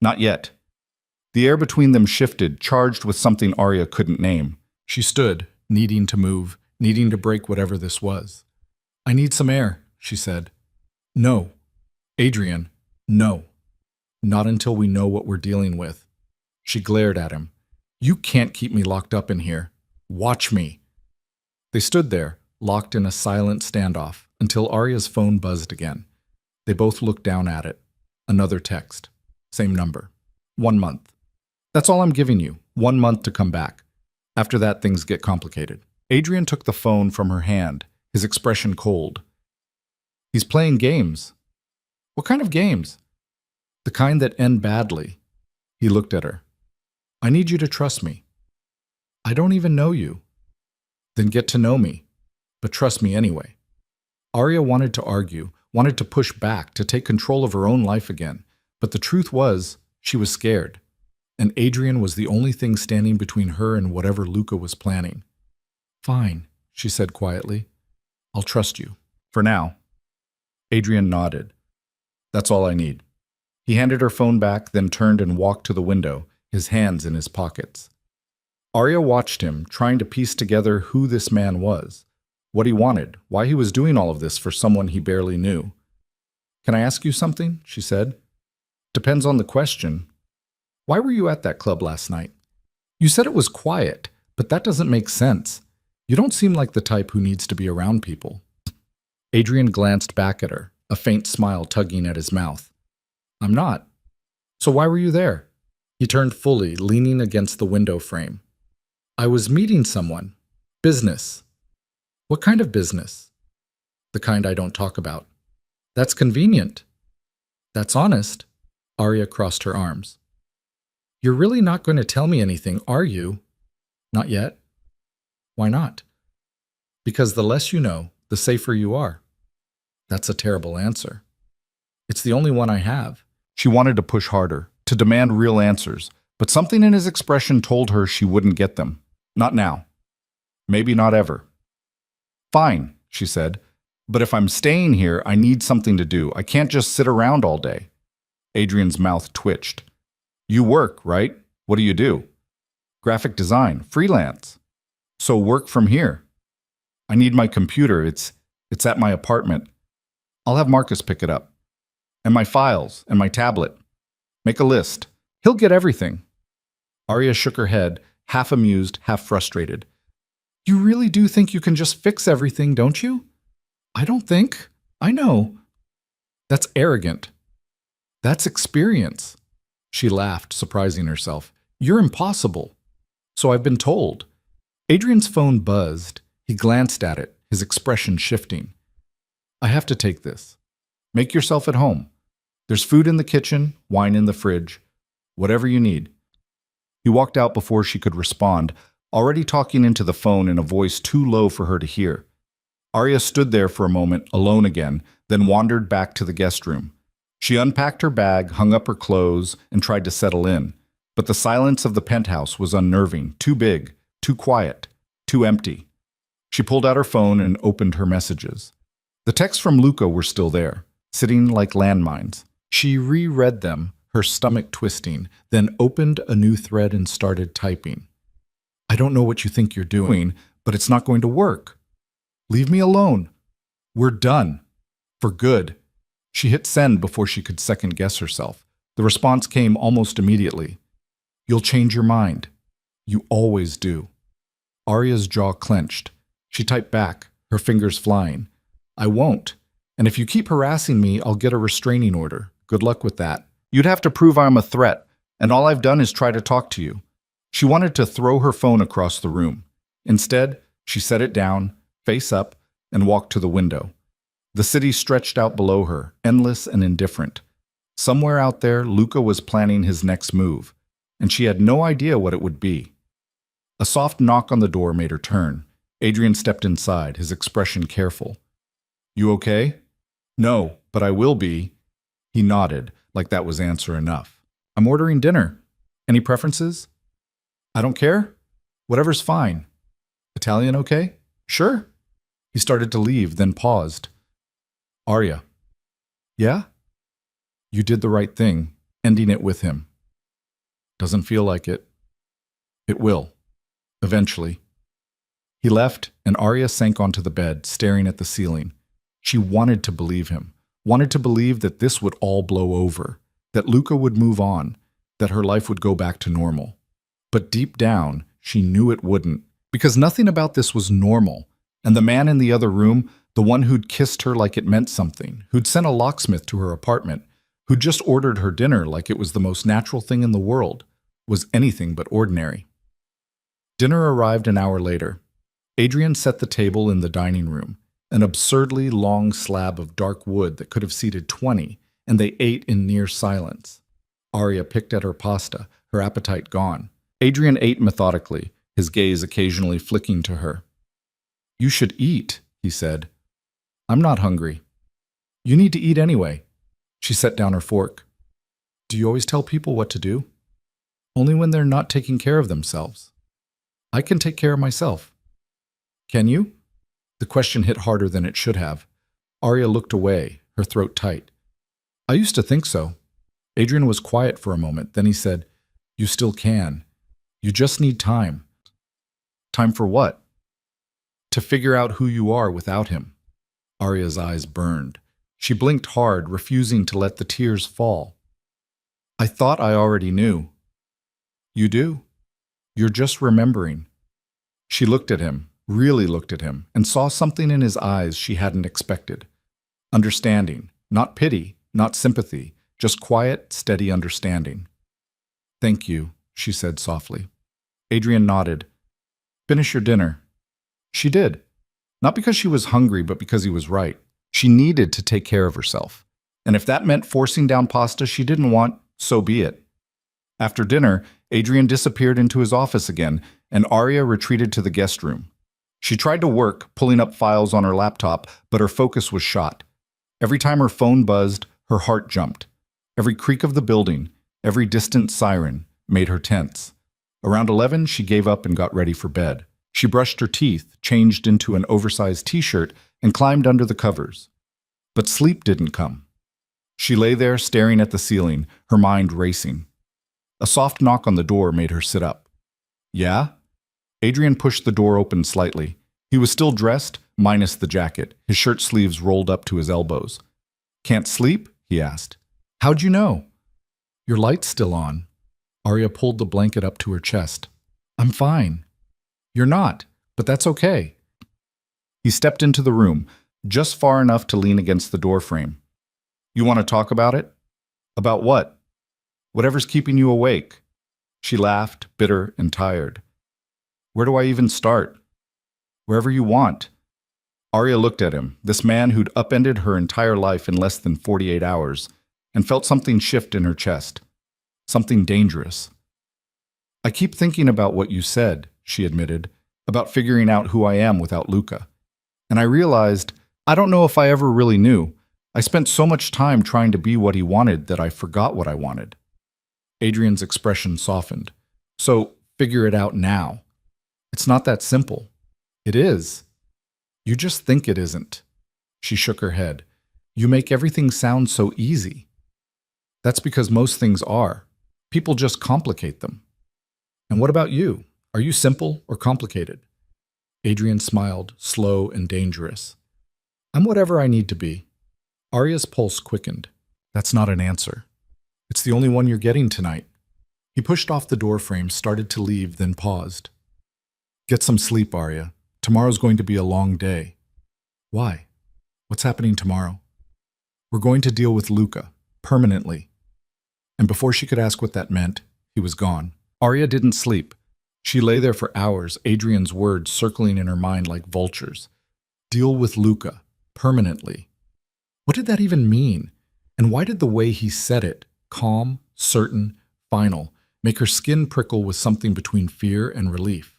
Not yet. The air between them shifted, charged with something Arya couldn't name. She stood, needing to move, needing to break whatever this was. I need some air, she said. No. Adrian, no. Not until we know what we're dealing with. She glared at him. You can't keep me locked up in here. Watch me. They stood there, locked in a silent standoff, until Arya's phone buzzed again. They both looked down at it. Another text. Same number. 1 month. That's all I'm giving you. 1 month to come back. After that, things get complicated. Adrian took the phone from her hand, his expression cold. He's playing games. What kind of games? The kind that end badly. He looked at her. I need you to trust me. I don't even know you. Then get to know me, but trust me anyway. Arya wanted to argue, wanted to push back, to take control of her own life again, but the truth was, she was scared, and Adrian was the only thing standing between her and whatever Luca was planning. Fine, she said quietly. I'll trust you. For now. Adrian nodded. That's all I need. He handed her phone back, then turned and walked to the window, his hands in his pockets. Arya watched him, trying to piece together who this man was, what he wanted, why he was doing all of this for someone he barely knew. Can I ask you something? She said. Depends on the question. Why were you at that club last night? You said it was quiet, but that doesn't make sense. You don't seem like the type who needs to be around people. Adrian glanced back at her, a faint smile tugging at his mouth. I'm not. So why were you there? He turned fully, leaning against the window frame. I was meeting someone. Business. What kind of business? The kind I don't talk about. That's convenient. That's honest. Arya crossed her arms. You're really not going to tell me anything, are you? Not yet. Why not? Because the less you know, the safer you are. That's a terrible answer. It's the only one I have. She wanted to push harder, to demand real answers, but something in his expression told her she wouldn't get them. Not now. Maybe not ever. Fine, she said, but if I'm staying here, I need something to do. I can't just sit around all day. Adrian's mouth twitched. You work, right? What do you do? Graphic design, freelance. So work from here. I need my computer. It's at my apartment. I'll have Marcus pick it up. And my files, and my tablet. Make a list. He'll get everything. Arya shook her head, half amused, half frustrated. You really do think you can just fix everything, don't you? I don't think. I know. That's arrogant. That's experience. She laughed, surprising herself. You're impossible. So I've been told. Adrian's phone buzzed. He glanced at it, his expression shifting. I have to take this. Make yourself at home. There's food in the kitchen, wine in the fridge. Whatever you need. He walked out before she could respond, already talking into the phone in a voice too low for her to hear. Arya stood there for a moment, alone again, then wandered back to the guest room. She unpacked her bag, hung up her clothes, and tried to settle in. But the silence of the penthouse was unnerving, too big, too quiet, too empty. She pulled out her phone and opened her messages. The texts from Luca were still there, sitting like landmines. She reread them, her stomach twisting, then opened a new thread and started typing. I don't know what you think you're doing, but it's not going to work. Leave me alone. We're done. For good. She hit send before she could second-guess herself. The response came almost immediately. You'll change your mind. You always do. Arya's jaw clenched. She typed back, her fingers flying. I won't. And if you keep harassing me, I'll get a restraining order. Good luck with that. You'd have to prove I'm a threat, and all I've done is try to talk to you. She wanted to throw her phone across the room. Instead, she set it down, face up, and walked to the window. The city stretched out below her, endless and indifferent. Somewhere out there, Luca was planning his next move, and she had no idea what it would be. A soft knock on the door made her turn. Adrian stepped inside, his expression careful. You okay? No, but I will be. He nodded, like that was answer enough. I'm ordering dinner. Any preferences? I don't care. Whatever's fine. Italian okay? Sure. He started to leave, then paused. Arya. Yeah? You did the right thing, ending it with him. Doesn't feel like it. It will. Eventually. He left, and Arya sank onto the bed, staring at the ceiling. She wanted to believe him, wanted to believe that this would all blow over, that Luca would move on, that her life would go back to normal. But deep down, she knew it wouldn't, because nothing about this was normal, and the man in the other room, the one who'd kissed her like it meant something, who'd sent a locksmith to her apartment, who'd just ordered her dinner like it was the most natural thing in the world, was anything but ordinary. Dinner arrived an hour later. Adrian set the table in the dining room, an absurdly long slab of dark wood that could have seated 20, and they ate in near silence. Arya picked at her pasta, her appetite gone. Adrian ate methodically, his gaze occasionally flicking to her. You should eat, he said. I'm not hungry. You need to eat anyway. She set down her fork. Do you always tell people what to do? Only when they're not taking care of themselves. I can take care of myself. Can you? The question hit harder than it should have. Arya looked away, her throat tight. I used to think so. Adrian was quiet for a moment, then he said, You still can. You just need time. Time for what? To figure out who you are without him. Arya's eyes burned. She blinked hard, refusing to let the tears fall. I thought I already knew. You do? You're just remembering. She looked at him, really looked at him, and saw something in his eyes she hadn't expected. Understanding, not pity, not sympathy, just quiet, steady understanding. Thank you, she said softly. Adrian nodded. Finish your dinner. She did. Not because she was hungry, but because he was right. She needed to take care of herself. And if that meant forcing down pasta she didn't want, so be it. After dinner, Adrian disappeared into his office again, and Arya retreated to the guest room. She tried to work, pulling up files on her laptop, but her focus was shot. Every time her phone buzzed, her heart jumped. Every creak of the building, every distant siren, made her tense. Around 11, she gave up and got ready for bed. She brushed her teeth, changed into an oversized t-shirt, and climbed under the covers. But sleep didn't come. She lay there staring at the ceiling, her mind racing. A soft knock on the door made her sit up. Yeah? Adrian pushed the door open slightly. He was still dressed, minus the jacket, his shirt sleeves rolled up to his elbows. Can't sleep? He asked. How'd you know? Your light's still on. Arya pulled the blanket up to her chest. I'm fine. You're not, but that's okay. He stepped into the room, just far enough to lean against the doorframe. You want to talk about it? About what? Whatever's keeping you awake. She laughed, bitter and tired. Where do I even start? Wherever you want. Arya looked at him, this man who'd upended her entire life in less than 48 hours, and felt something shift in her chest. Something dangerous. I keep thinking about what you said, she admitted, about figuring out who I am without Luca. And I realized, I don't know if I ever really knew. I spent so much time trying to be what he wanted that I forgot what I wanted. Adrian's expression softened. So, figure it out now. It's not that simple. It is. You just think it isn't. She shook her head. You make everything sound so easy. That's because most things are. People just complicate them. And what about you? Are you simple or complicated? Adrian smiled, slow and dangerous. I'm whatever I need to be. Arya's pulse quickened. That's not an answer. It's the only one you're getting tonight. He pushed off the doorframe, started to leave, then paused. Get some sleep, Arya. Tomorrow's going to be a long day. Why? What's happening tomorrow? We're going to deal with Luca, permanently. And before she could ask what that meant, he was gone. Arya didn't sleep. She lay there for hours, Adrian's words circling in her mind like vultures. Deal with Luca, permanently. What did that even mean? And why did the way he said it, calm, certain, final, make her skin prickle with something between fear and relief?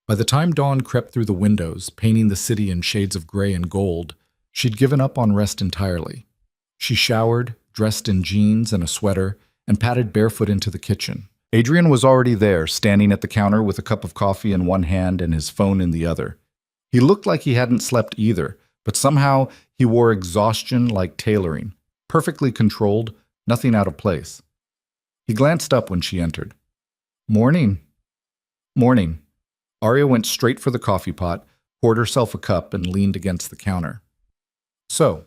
By the time dawn crept through the windows, painting the city in shades of gray and gold, she'd given up on rest entirely. She showered, dressed in jeans and a sweater, and padded barefoot into the kitchen. Adrian was already there, standing at the counter with a cup of coffee in one hand and his phone in the other. He looked like he hadn't slept either, but somehow he wore exhaustion like tailoring, perfectly controlled, nothing out of place. He glanced up when she entered. Morning. Morning. Arya went straight for the coffee pot, poured herself a cup, and leaned against the counter. So,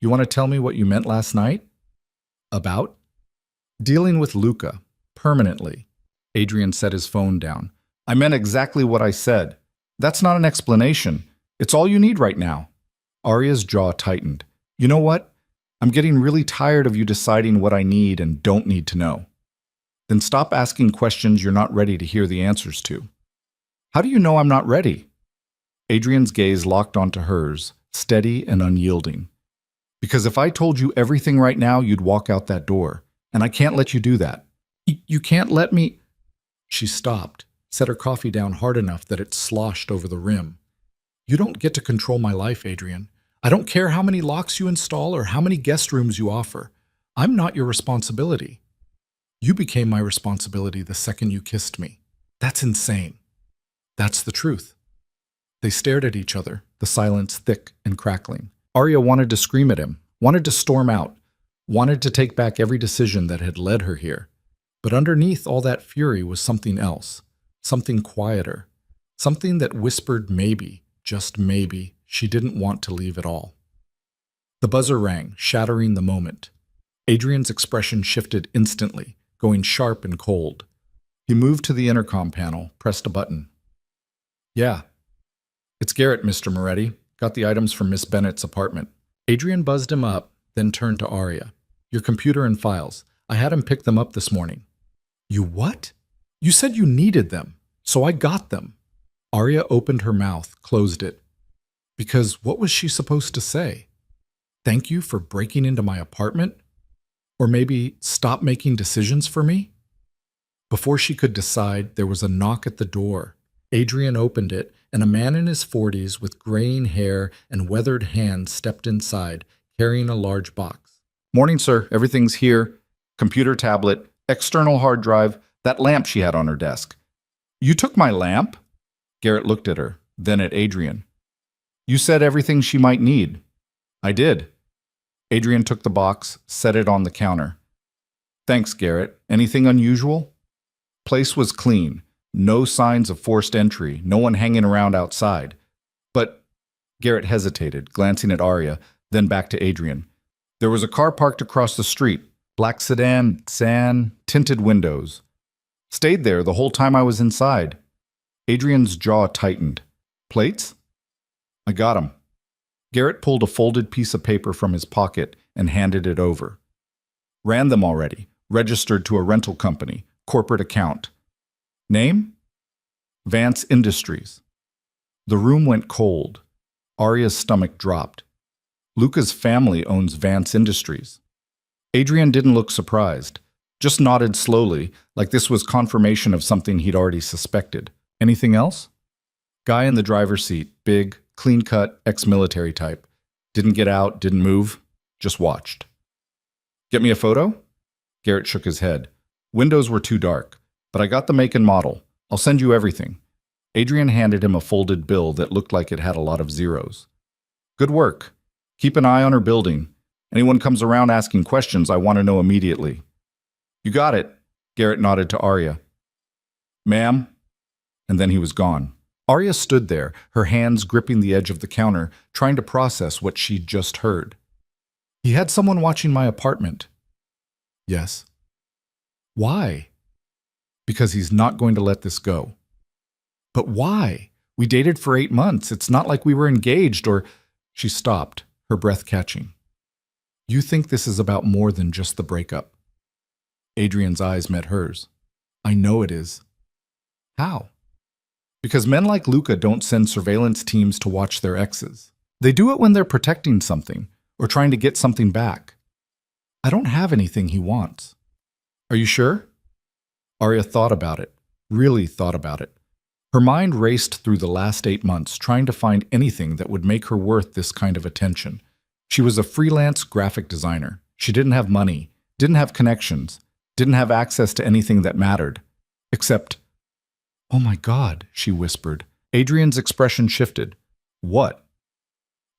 you want to tell me what you meant last night? About? Dealing with Luca. Permanently. Adrian set his phone down. I meant exactly what I said. That's not an explanation. It's all you need right now. Arya's jaw tightened. You know what? I'm getting really tired of you deciding what I need and don't need to know. Then stop asking questions you're not ready to hear the answers to. How do you know I'm not ready? Adrian's gaze locked onto hers, steady and unyielding. Because if I told you everything right now, you'd walk out that door, and I can't let you do that. You can't let me... She stopped, set her coffee down hard enough that it sloshed over the rim. You don't get to control my life, Adrian. I don't care how many locks you install or how many guest rooms you offer. I'm not your responsibility. You became my responsibility the second you kissed me. That's insane. That's the truth. They stared at each other, the silence thick and crackling. Arya wanted to scream at him, wanted to storm out, wanted to take back every decision that had led her here. But underneath all that fury was something else, something quieter, something that whispered maybe, just maybe, she didn't want to leave at all. The buzzer rang, shattering the moment. Adrian's expression shifted instantly, going sharp and cold. He moved to the intercom panel, pressed a button. Yeah. It's Garrett, Mr. Moretti. Got the items from Miss Bennett's apartment. Adrian buzzed him up, then turned to Arya. Your computer and files. I had him pick them up this morning. You what? You said you needed them, so I got them. Arya opened her mouth, closed it. Because what was she supposed to say? Thank you for breaking into my apartment? Or maybe stop making decisions for me? Before she could decide, there was a knock at the door. Adrian opened it, and a man in his 40s with graying hair and weathered hands stepped inside, carrying a large box. Morning, sir. Everything's here. Computer, tablet, external hard drive, that lamp she had on her desk. You took my lamp? Garrett looked at her, then at Adrian. You said everything she might need. I did. Adrian took the box, set it on the counter. Thanks, Garrett. Anything unusual? Place was clean. No signs of forced entry, no one hanging around outside. But Garrett hesitated, glancing at Arya, then back to Adrian. There was a car parked across the street. Black sedan, tinted windows. Stayed there the whole time I was inside. Adrian's jaw tightened. Plates? I got 'em. Garrett pulled a folded piece of paper from his pocket and handed it over. Ran them already. Registered to a rental company. Corporate account. Name? Vance Industries. The room went cold. Arya's stomach dropped. Luca's family owns Vance Industries. Adrian didn't look surprised, just nodded slowly, like this was confirmation of something he'd already suspected. Anything else? Guy in the driver's seat, big, clean-cut, ex-military type. Didn't get out, didn't move, just watched. Get me a photo? Garrett shook his head. Windows were too dark, but I got the make and model. I'll send you everything. Adrian handed him a folded bill that looked like it had a lot of zeros. Good work. Keep an eye on her building. Anyone comes around asking questions, I want to know immediately. You got it, Garrett nodded to Arya. Ma'am? And then he was gone. Arya stood there, her hands gripping the edge of the counter, trying to process what she'd just heard. He had someone watching my apartment. Yes. Why? Because he's not going to let this go. But why? We dated for 8 months. It's not like we were engaged or... She stopped, her breath catching. You think this is about more than just the breakup? Adrian's eyes met hers. I know it is. How? Because men like Luca don't send surveillance teams to watch their exes. They do it when they're protecting something or trying to get something back. I don't have anything he wants. Are you sure? Arya thought about it, really thought about it. Her mind raced through the last 8 months, trying to find anything that would make her worth this kind of attention. She was a freelance graphic designer. She didn't have money, didn't have connections, didn't have access to anything that mattered. Except, oh my God, she whispered. Adrian's expression shifted. What?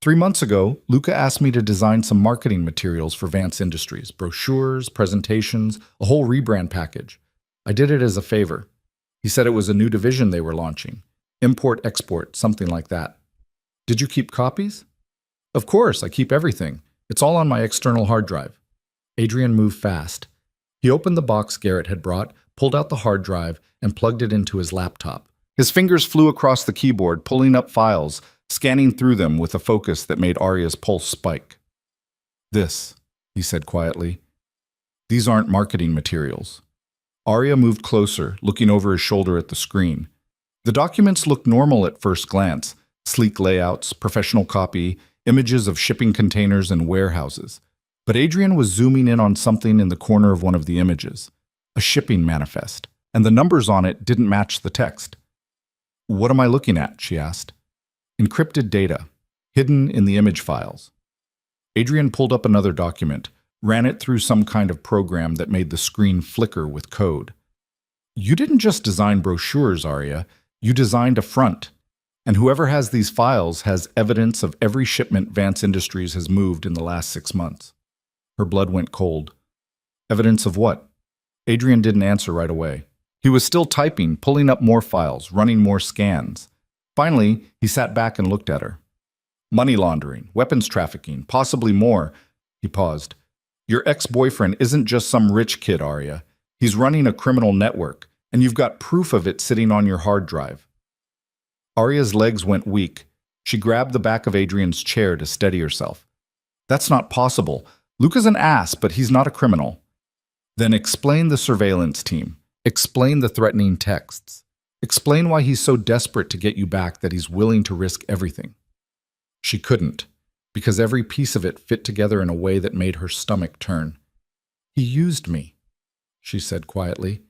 3 months ago, Luca asked me to design some marketing materials for Vance Industries, brochures, presentations, a whole rebrand package. I did it as a favor. He said it was a new division they were launching. Import-export, something like that. Did you keep copies? Of course, I keep everything. It's all on my external hard drive. Adrian moved fast. He opened the box Garrett had brought, pulled out the hard drive, and plugged it into his laptop. His fingers flew across the keyboard, pulling up files, scanning through them with a focus that made Arya's pulse spike. This, he said quietly. These aren't marketing materials. Arya moved closer, looking over his shoulder at the screen. The documents looked normal at first glance. Sleek layouts, professional copy, images of shipping containers and warehouses. But Adrian was zooming in on something in the corner of one of the images. A shipping manifest. And the numbers on it didn't match the text. What am I looking at? She asked. Encrypted data, hidden in the image files. Adrian pulled up another document, ran it through some kind of program that made the screen flicker with code. You didn't just design brochures, Arya. You designed a front. And whoever has these files has evidence of every shipment Vance Industries has moved in the last 6 months. Her blood went cold. Evidence of what? Adrian didn't answer right away. He was still typing, pulling up more files, running more scans. Finally, he sat back and looked at her. Money laundering, weapons trafficking, possibly more. He paused. Your ex-boyfriend isn't just some rich kid, Arya. He's running a criminal network, and you've got proof of it sitting on your hard drive. Arya's legs went weak. She grabbed the back of Adrian's chair to steady herself. That's not possible. Luca's an ass, but he's not a criminal. Then explain the surveillance team. Explain the threatening texts. Explain why he's so desperate to get you back that he's willing to risk everything. She couldn't, because every piece of it fit together in a way that made her stomach turn. He used me, she said quietly.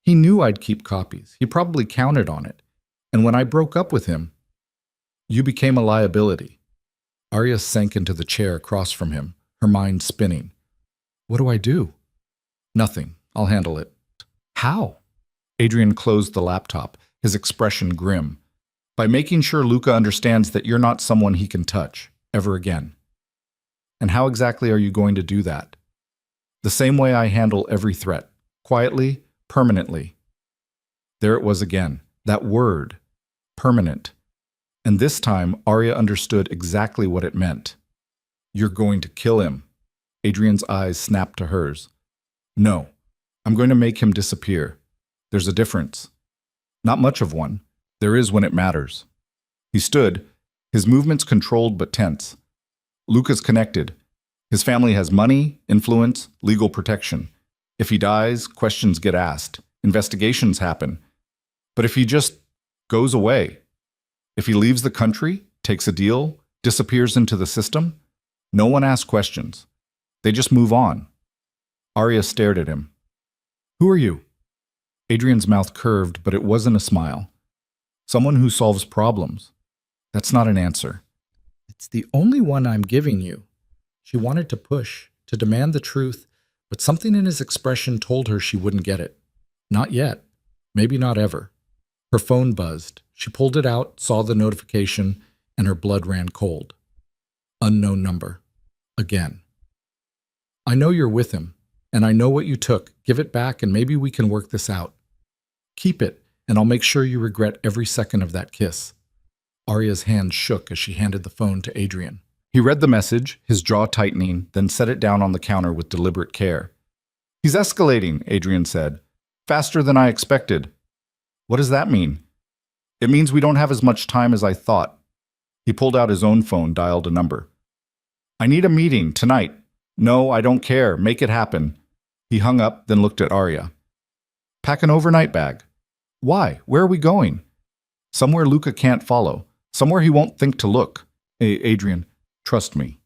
He knew I'd keep copies. He probably counted on it. And when I broke up with him, you became a liability. Arya sank into the chair across from him, her mind spinning. What do I do? Nothing. I'll handle it. How? Adrian closed the laptop, his expression grim. By making sure Luca understands that you're not someone he can touch, ever again. And how exactly are you going to do that? The same way I handle every threat. Quietly, permanently. There it was again, that word. Permanent. And this time, Arya understood exactly what it meant. You're going to kill him, Adrian's eyes snapped to hers. No, I'm going to make him disappear. There's a difference. Not much of one. There is when it matters. He stood, his movements controlled but tense. Luca's connected. His family has money, influence, legal protection. If he dies, questions get asked. Investigations happen. But if he just goes away, if he leaves the country, takes a deal, disappears into the system, no one asks questions. They just move on. Arya stared at him. Who are you? Adrian's mouth curved, but it wasn't a smile. Someone who solves problems. That's not an answer. It's the only one I'm giving you. She wanted to push, to demand the truth, but something in his expression told her she wouldn't get it. Not yet. Maybe not ever. Her phone buzzed. She pulled it out, saw the notification, and her blood ran cold. Unknown number. Again. I know you're with him, and I know what you took. Give it back, and maybe we can work this out. Keep it, and I'll make sure you regret every second of that kiss. Arya's hand shook as she handed the phone to Adrian. He read the message, his jaw tightening, then set it down on the counter with deliberate care. He's escalating, Adrian said. Faster than I expected. What does that mean? It means we don't have as much time as I thought. He pulled out his own phone, dialed a number. I need a meeting, tonight. No, I don't care. Make it happen. He hung up, then looked at Arya. Pack an overnight bag. Why? Where are we going? Somewhere Luca can't follow. Somewhere he won't think to look. Hey, Adrian, trust me.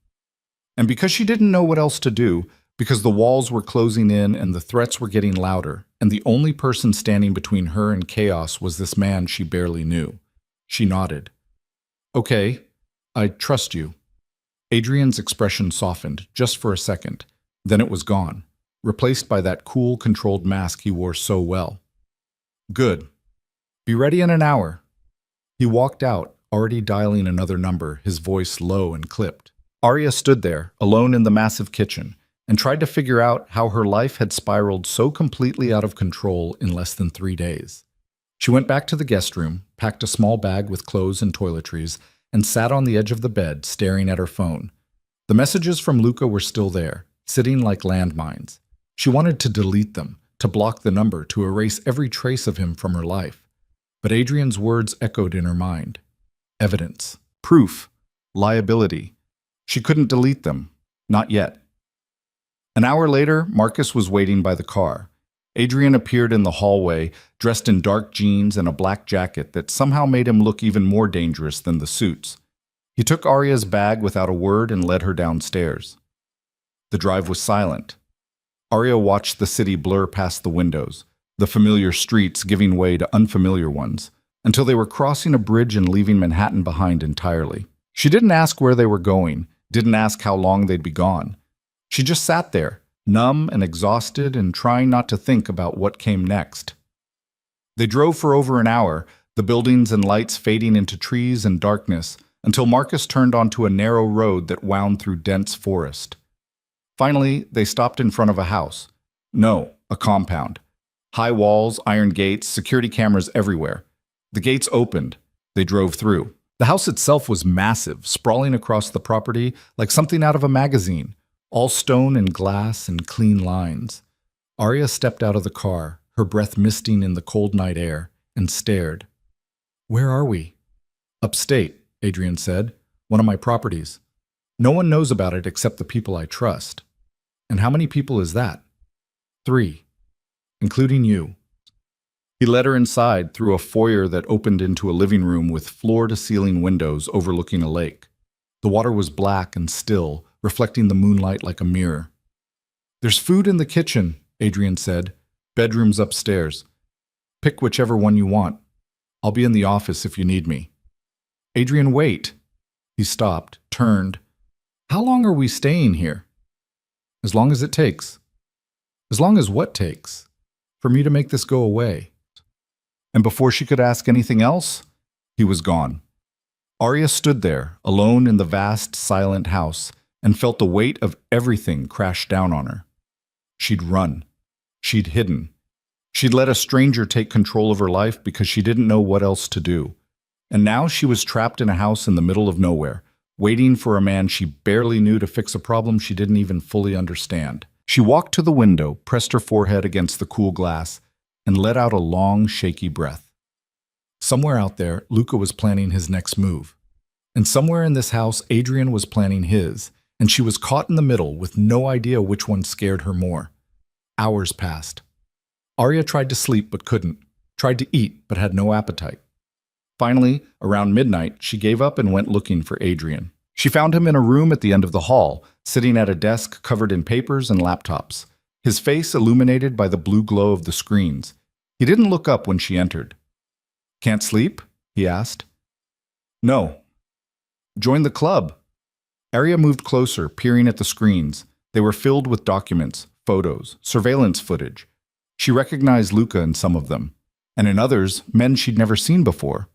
And because she didn't know what else to do, because the walls were closing in and the threats were getting louder, and the only person standing between her and chaos was this man she barely knew, she nodded. Okay, I trust you. Adrian's expression softened, just for a second. Then it was gone, replaced by that cool, controlled mask he wore so well. Good. Be ready in an hour. He walked out, already dialing another number, his voice low and clipped. Arya stood there, alone in the massive kitchen, and tried to figure out how her life had spiraled so completely out of control in less than 3 days. She went back to the guest room, packed a small bag with clothes and toiletries, and sat on the edge of the bed, staring at her phone. The messages from Luca were still there, sitting like landmines. She wanted to delete them, to block the number, to erase every trace of him from her life. But Adrian's words echoed in her mind. Evidence, proof, liability. She couldn't delete them. Not yet. An hour later, Marcus was waiting by the car. Adrian appeared in the hallway, dressed in dark jeans and a black jacket that somehow made him look even more dangerous than the suits. He took Arya's bag without a word and led her downstairs. The drive was silent. Arya watched the city blur past the windows, the familiar streets giving way to unfamiliar ones, until they were crossing a bridge and leaving Manhattan behind entirely. She didn't ask where they were going, didn't ask how long they'd be gone. She just sat there, numb and exhausted and trying not to think about what came next. They drove for over an hour, the buildings and lights fading into trees and darkness, until Marcus turned onto a narrow road that wound through dense forest. Finally, they stopped in front of a house. No, a compound. High walls, iron gates, security cameras everywhere. The gates opened. They drove through. The house itself was massive, sprawling across the property like something out of a magazine, all stone and glass and clean lines. Arya stepped out of the car, her breath misting in the cold night air, and stared. Where are we? Upstate, Adrian said. One of my properties. No one knows about it except the people I trust. And how many people is that? 3, including you. He led her inside through a foyer that opened into a living room with floor-to-ceiling windows overlooking a lake. The water was black and still, reflecting the moonlight like a mirror. There's food in the kitchen, Adrian said. Bedrooms upstairs. Pick whichever one you want. I'll be in the office if you need me. Adrian, wait. He stopped, turned. How long are we staying here? As long as it takes. As long as what takes? For me to make this go away. And before she could ask anything else, he was gone. Arya stood there, alone in the vast, silent house, and felt the weight of everything crash down on her. She'd run. She'd hidden. She'd let a stranger take control of her life because she didn't know what else to do. And now she was trapped in a house in the middle of nowhere, waiting for a man she barely knew to fix a problem she didn't even fully understand. She walked to the window, pressed her forehead against the cool glass, and let out a long, shaky breath. Somewhere out there, Luca was planning his next move. And somewhere in this house, Adrian was planning his, and she was caught in the middle with no idea which one scared her more. Hours passed. Arya tried to sleep but couldn't, tried to eat but had no appetite. Finally, around midnight, she gave up and went looking for Adrian. She found him in a room at the end of the hall, sitting at a desk covered in papers and laptops, his face illuminated by the blue glow of the screens. He didn't look up when she entered. "Can't sleep?" he asked. "No." "Join the club." Arya moved closer, peering at the screens. They were filled with documents, photos, surveillance footage. She recognized Luca in some of them, and in others, men she'd never seen before.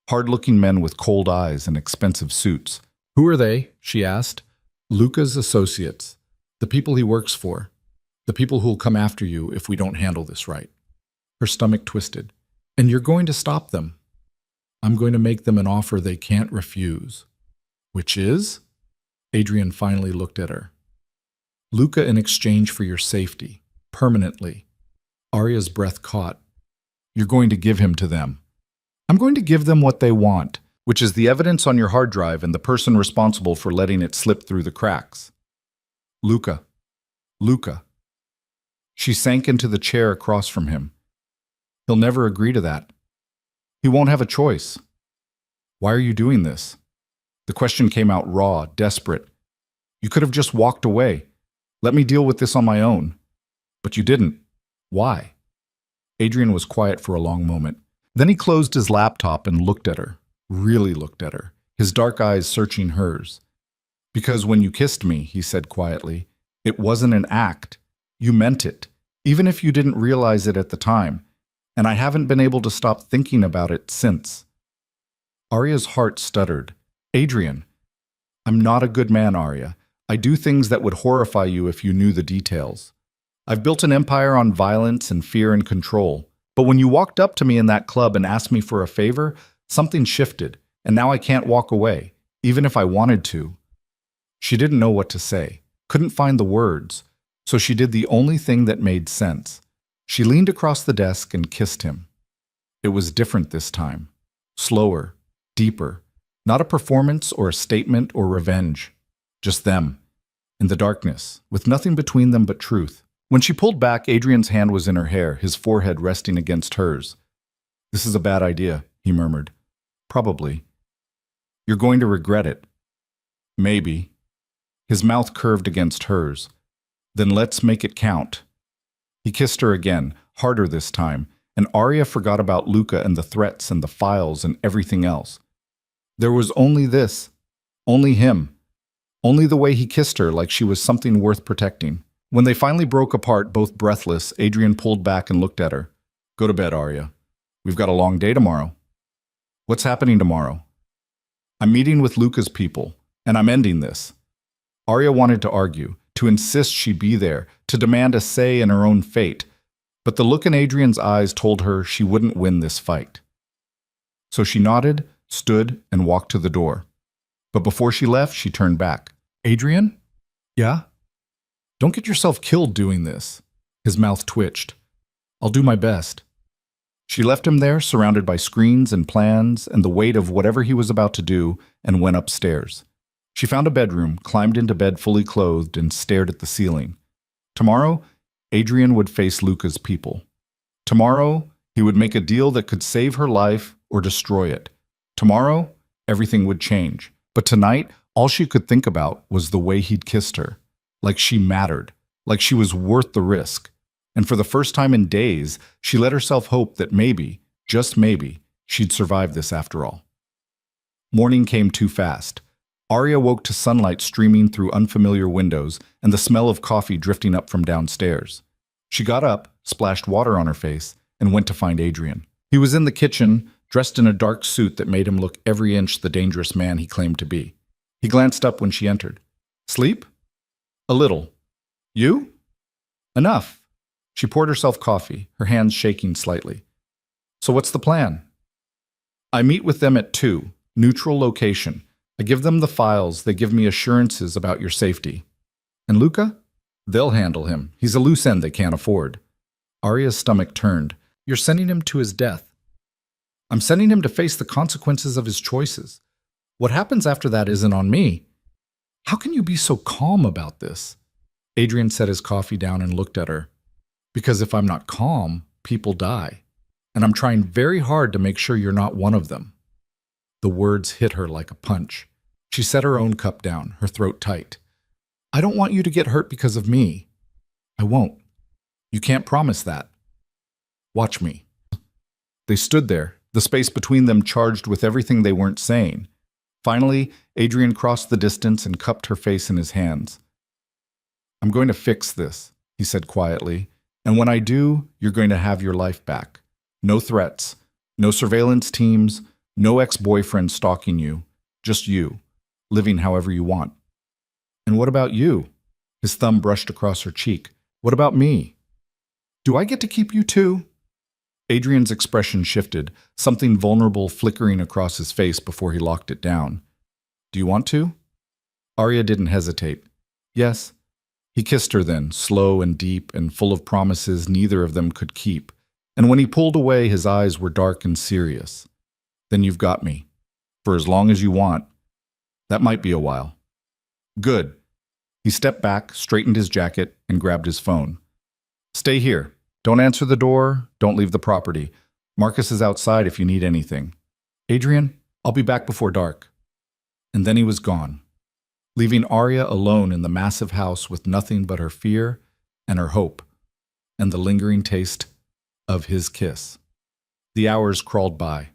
Hard-looking men with cold eyes and expensive suits. "Who are they?" she asked. "Luca's associates. The people he works for. The people who'll come after you if we don't handle this right." Her stomach twisted. "And you're going to stop them?" "I'm going to make them an offer they can't refuse." "Which is?" Adrian finally looked at her. "Luca in exchange for your safety. Permanently." Arya's breath caught. "You're going to give him to them." "I'm going to give them what they want, which is the evidence on your hard drive and the person responsible for letting it slip through the cracks." "Luca. Luca." She sank into the chair across from him. "He'll never agree to that. He won't have a choice." "Why are you doing this?" The question came out raw, desperate. "You could have just walked away. Let me deal with this on my own." "But you didn't. Why?" Adrian was quiet for a long moment. Then he closed his laptop and looked at her, really looked at her, his dark eyes searching hers. "Because when you kissed me," he said quietly, "it wasn't an act. You meant it, even if you didn't realize it at the time. And I haven't been able to stop thinking about it since." Arya's heart stuttered. "Adrian, I'm not a good man, Arya. I do things that would horrify you if you knew the details. I've built an empire on violence and fear and control. But when you walked up to me in that club and asked me for a favor, something shifted, and now I can't walk away, even if I wanted to." She didn't know what to say, couldn't find the words, so she did the only thing that made sense. She leaned across the desk and kissed him. It was different this time. Slower, deeper. Not a performance or a statement or revenge. Just them. In the darkness, with nothing between them but truth. When she pulled back, Adrian's hand was in her hair, his forehead resting against hers. "This is a bad idea," he murmured. "Probably. You're going to regret it." "Maybe." His mouth curved against hers. "Then let's make it count." He kissed her again, harder this time, and Arya forgot about Luca and the threats and the files and everything else. There was only this, only him, only the way he kissed her like she was something worth protecting. When they finally broke apart, both breathless, Adrian pulled back and looked at her. "Go to bed, Arya. We've got a long day tomorrow." "What's happening tomorrow?" "I'm meeting with Luca's people, and I'm ending this." Arya wanted to argue, to insist she be there, to demand a say in her own fate, but the look in Adrian's eyes told her she wouldn't win this fight. So she nodded, stood, and walked to the door. But before she left, she turned back. "Adrian?" "Yeah?" "Don't get yourself killed doing this." His mouth twitched. "I'll do my best." She left him there, surrounded by screens and plans and the weight of whatever he was about to do, and went upstairs. She found a bedroom, climbed into bed fully clothed, and stared at the ceiling. Tomorrow, Adrian would face Luca's people. Tomorrow, he would make a deal that could save her life or destroy it. Tomorrow, everything would change. But tonight, all she could think about was the way he'd kissed her. Like she mattered, like she was worth the risk. And for the first time in days, she let herself hope that maybe, just maybe, she'd survive this after all. Morning came too fast. Arya woke to sunlight streaming through unfamiliar windows and the smell of coffee drifting up from downstairs. She got up, splashed water on her face, and went to find Adrian. He was in the kitchen, dressed in a dark suit that made him look every inch the dangerous man he claimed to be. He glanced up when she entered. "Sleep?" "A little." "You?" "Enough." She poured herself coffee, her hands shaking slightly. "So what's the plan?" "I meet with them at 2, neutral location. I give them the files. They give me assurances about your safety. And Luca? They'll handle him. He's a loose end they can't afford. Arya's stomach turned. You're sending him to his death. I'm sending him to face the consequences of his choices. What happens after that isn't on me. How can you be so calm about this? Adrian set his coffee down and looked at her. Because if I'm not calm, people die. And I'm trying very hard to make sure you're not one of them. The words hit her like a punch. She set her own cup down, her throat tight. I don't want you to get hurt because of me. I won't. You can't promise that. Watch me. They stood there, the space between them charged with everything they weren't saying. Finally, Adrian crossed the distance and cupped her face in his hands. I'm going to fix this, he said quietly, and when I do, you're going to have your life back. No threats, no surveillance teams, no ex-boyfriend stalking you, just you, living however you want. And what about you? His thumb brushed across her cheek. What about me? Do I get to keep you too? Adrian's expression shifted, something vulnerable flickering across his face before he locked it down. Do you want to? Arya didn't hesitate. Yes. He kissed her then, slow and deep and full of promises neither of them could keep. And when he pulled away, his eyes were dark and serious. Then you've got me. For as long as you want. That might be a while. Good. He stepped back, straightened his jacket, and grabbed his phone. Stay here. Don't answer the door. Don't leave the property. Marcus is outside if you need anything. Adrian, I'll be back before dark. And then he was gone, leaving Arya alone in the massive house with nothing but her fear and her hope and the lingering taste of his kiss. The hours crawled by.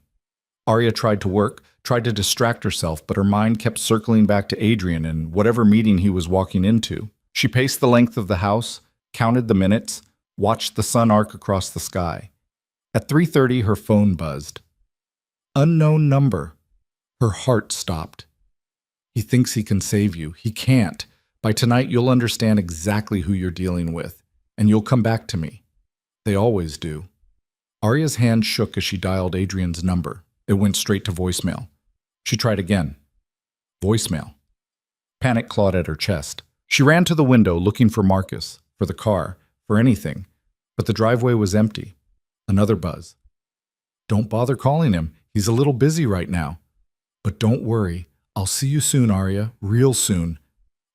Arya tried to work, tried to distract herself, but her mind kept circling back to Adrian and whatever meeting he was walking into. She paced the length of the house, counted the minutes, watched the sun arc across the sky. At 3:30, her phone buzzed. Unknown number. Her heart stopped. He thinks he can save you. He can't. By tonight, you'll understand exactly who you're dealing with, and you'll come back to me. They always do. Arya's hand shook as she dialed Adrian's number. It went straight to voicemail. She tried again. Voicemail. Panic clawed at her chest. She ran to the window looking for Marcus, for the car, for anything, but the driveway was empty. Another buzz. Don't bother calling him. He's a little busy right now. But don't worry. I'll see you soon, Arya, real soon.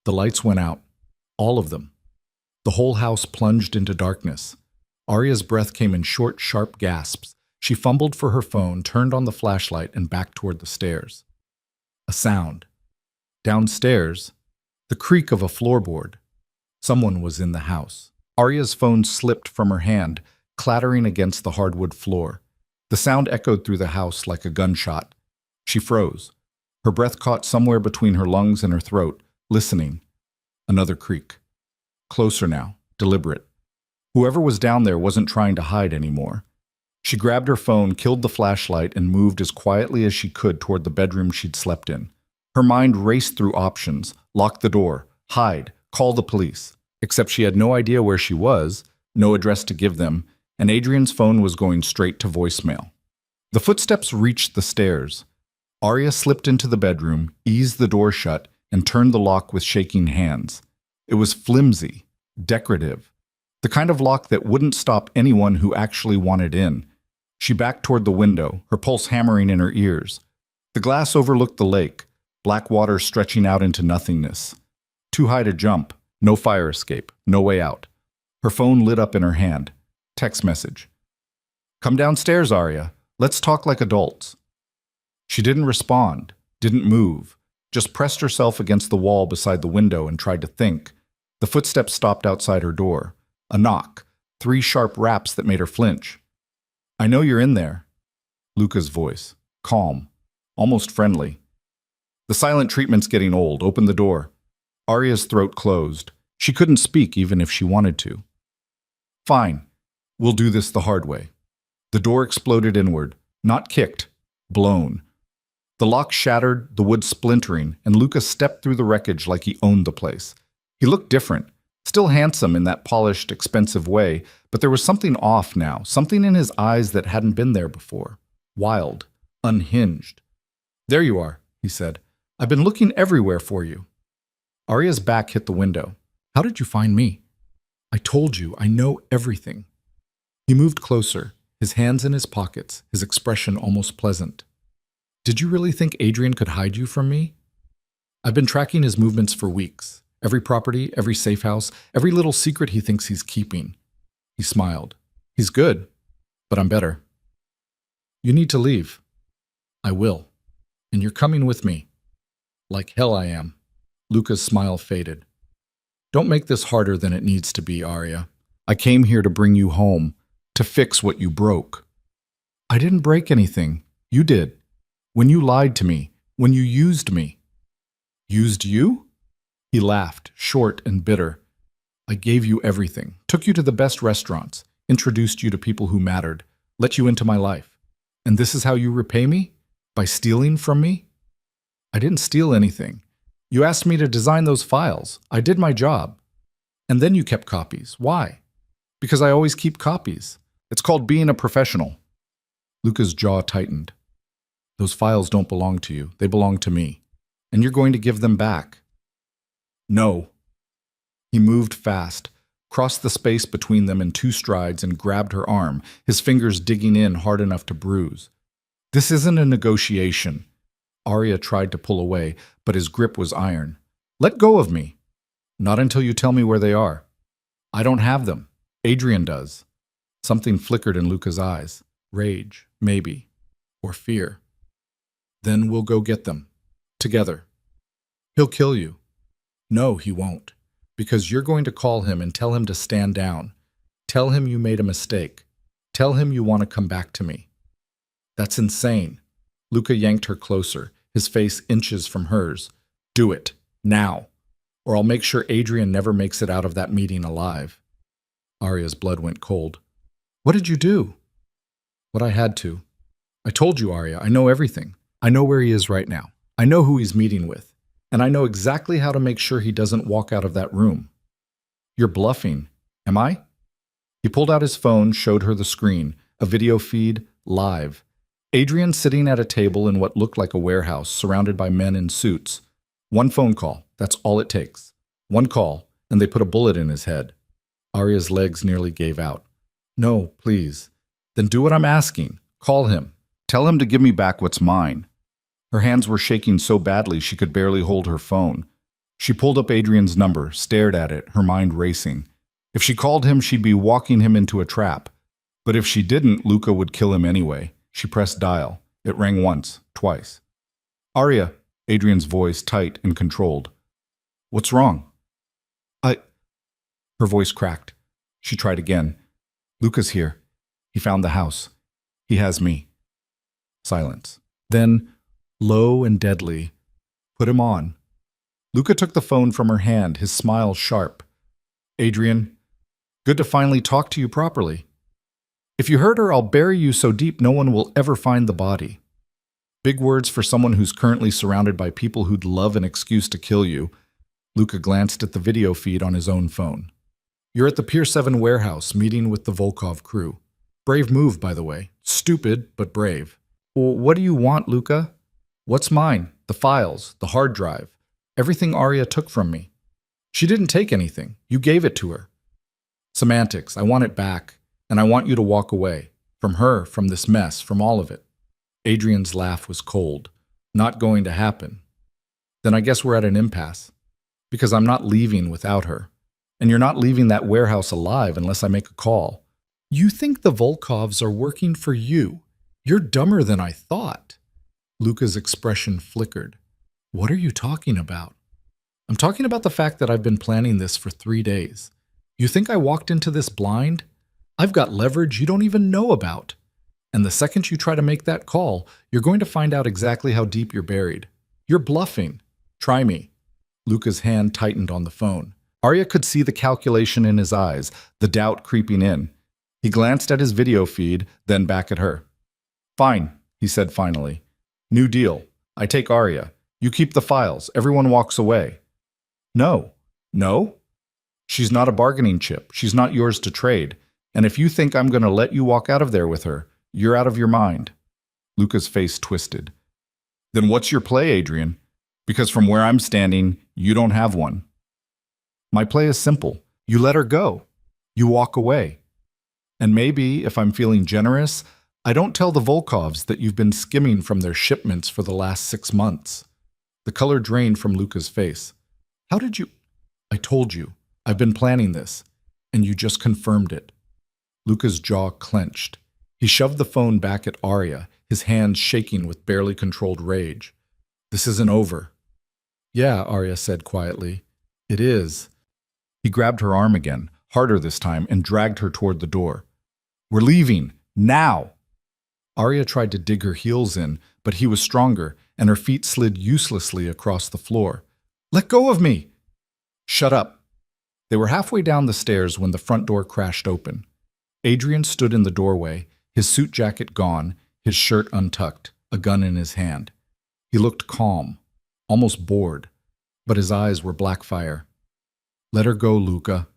The lights went out. All of them. The whole house plunged into darkness. Arya's breath came in short, sharp gasps. She fumbled for her phone, turned on the flashlight, and backed toward the stairs. A sound. Downstairs, the creak of a floorboard. Someone was in the house. Arya's phone slipped from her hand, clattering against the hardwood floor. The sound echoed through the house like a gunshot. She froze. Her breath caught somewhere between her lungs and her throat, listening. Another creak. Closer now, deliberate. Whoever was down there wasn't trying to hide anymore. She grabbed her phone, killed the flashlight, and moved as quietly as she could toward the bedroom she'd slept in. Her mind raced through options: lock the door, hide, call the police. Except she had no idea where she was, no address to give them, and Adrian's phone was going straight to voicemail. The footsteps reached the stairs. Arya slipped into the bedroom, eased the door shut, and turned the lock with shaking hands. It was flimsy, decorative, the kind of lock that wouldn't stop anyone who actually wanted in. She backed toward the window, her pulse hammering in her ears. The glass overlooked the lake, black water stretching out into nothingness. Too high to jump, no fire escape, no way out. Her phone lit up in her hand. Text message. Come downstairs, Arya. Let's talk like adults. She didn't respond, didn't move, just pressed herself against the wall beside the window and tried to think. The footsteps stopped outside her door. A knock, 3 sharp raps that made her flinch. I know you're in there. Luca's voice, calm, almost friendly. The silent treatment's getting old. Open the door. Arya's throat closed. She couldn't speak even if she wanted to. Fine. We'll do this the hard way. The door exploded inward, not kicked, blown. The lock shattered, the wood splintering, and Luca stepped through the wreckage like he owned the place. He looked different, still handsome in that polished, expensive way, but there was something off now, something in his eyes that hadn't been there before. Wild, unhinged. There you are, he said. I've been looking everywhere for you. Arya's back hit the window. How did you find me? I told you, I know everything. He moved closer, his hands in his pockets, his expression almost pleasant. Did you really think Adrian could hide you from me? I've been tracking his movements for weeks. Every property, every safe house, every little secret he thinks he's keeping. He smiled. He's good, but I'm better. You need to leave. I will. And you're coming with me. Like hell I am. Luca's smile faded. Don't make this harder than it needs to be, Arya. I came here to bring you home, to fix what you broke. I didn't break anything. You did. When you lied to me, when you used me. Used you? He laughed, short and bitter. I gave you everything, took you to the best restaurants, introduced you to people who mattered, let you into my life. And this is how you repay me? By stealing from me? I didn't steal anything. You asked me to design those files. I did my job. And then you kept copies. Why? Because I always keep copies. It's called being a professional. Luca's jaw tightened. Those files don't belong to you. They belong to me. And you're going to give them back. No. He moved fast, crossed the space between them in 2 strides and grabbed her arm, his fingers digging in hard enough to bruise. This isn't a negotiation. Arya tried to pull away, but his grip was iron. Let go of me. Not until you tell me where they are. I don't have them. Adrian does. Something flickered in Luca's eyes. Rage, maybe. Or fear. Then we'll go get them. Together. He'll kill you. No, he won't. Because you're going to call him and tell him to stand down. Tell him you made a mistake. Tell him you want to come back to me. That's insane. Luca yanked her closer, his face inches from hers. Do it. Now. Or I'll make sure Adrian never makes it out of that meeting alive. Arya's blood went cold. What did you do? What I had to. I told you, Arya, I know everything. I know where he is right now. I know who he's meeting with. And I know exactly how to make sure he doesn't walk out of that room. You're bluffing. Am I? He pulled out his phone, showed her the screen, a video feed, live. Adrian sitting at a table in what looked like a warehouse, surrounded by men in suits. One phone call, that's all it takes. One call, and they put a bullet in his head. Arya's legs nearly gave out. No, please. Then do what I'm asking. Call him. Tell him to give me back what's mine. Her hands were shaking so badly she could barely hold her phone. She pulled up Adrian's number, stared at it, her mind racing. If she called him, she'd be walking him into a trap. But if she didn't, Luca would kill him anyway. She pressed dial. It rang once, twice. Arya, Adrian's voice tight and controlled. What's wrong? Her voice cracked. She tried again. Luca's here. He found the house. He has me. Silence. Then, low and deadly, put him on. Luca took the phone from her hand, his smile sharp. Adrian, good to finally talk to you properly. If you hurt her, I'll bury you so deep no one will ever find the body. Big words for someone who's currently surrounded by people who'd love an excuse to kill you. Luca glanced at the video feed on his own phone. You're at the Pier 7 warehouse meeting with the Volkov crew. Brave move, by the way. Stupid, but brave. Well, what do you want, Luca? What's mine? The files, the hard drive, everything Arya took from me. She didn't take anything. You gave it to her. Semantics. I want it back. And I want you to walk away. From her, from this mess, from all of it. Adrian's laugh was cold. Not going to happen. Then I guess we're at an impasse. Because I'm not leaving without her. And you're not leaving that warehouse alive unless I make a call. You think the Volkovs are working for you. You're dumber than I thought. Luca's expression flickered. What are you talking about? I'm talking about the fact that I've been planning this for 3 days. You think I walked into this blind? I've got leverage you don't even know about. And the second you try to make that call, you're going to find out exactly how deep you're buried. You're bluffing. Try me. Luca's hand tightened on the phone. Arya could see the calculation in his eyes, the doubt creeping in. He glanced at his video feed, then back at her. Fine, he said finally. New deal. I take Arya. You keep the files. Everyone walks away. No. No? She's not a bargaining chip. She's not yours to trade. And if you think I'm going to let you walk out of there with her, you're out of your mind. Luca's face twisted. Then what's your play, Adrian? Because from where I'm standing, you don't have one. My play is simple. You let her go. You walk away. And maybe, if I'm feeling generous, I don't tell the Volkovs that you've been skimming from their shipments for the last 6 months. The color drained from Luca's face. How did you? I told you. I've been planning this. And you just confirmed it. Luca's jaw clenched. He shoved the phone back at Arya, his hands shaking with barely controlled rage. This isn't over. Yeah, Arya said quietly. It is. He grabbed her arm again, harder this time, and dragged her toward the door. We're leaving. Now! Arya tried to dig her heels in, but he was stronger, and her feet slid uselessly across the floor. Let go of me! Shut up. They were halfway down the stairs when the front door crashed open. Adrian stood in the doorway, his suit jacket gone, his shirt untucked, a gun in his hand. He looked calm, almost bored, but his eyes were black fire. Let her go, Luca.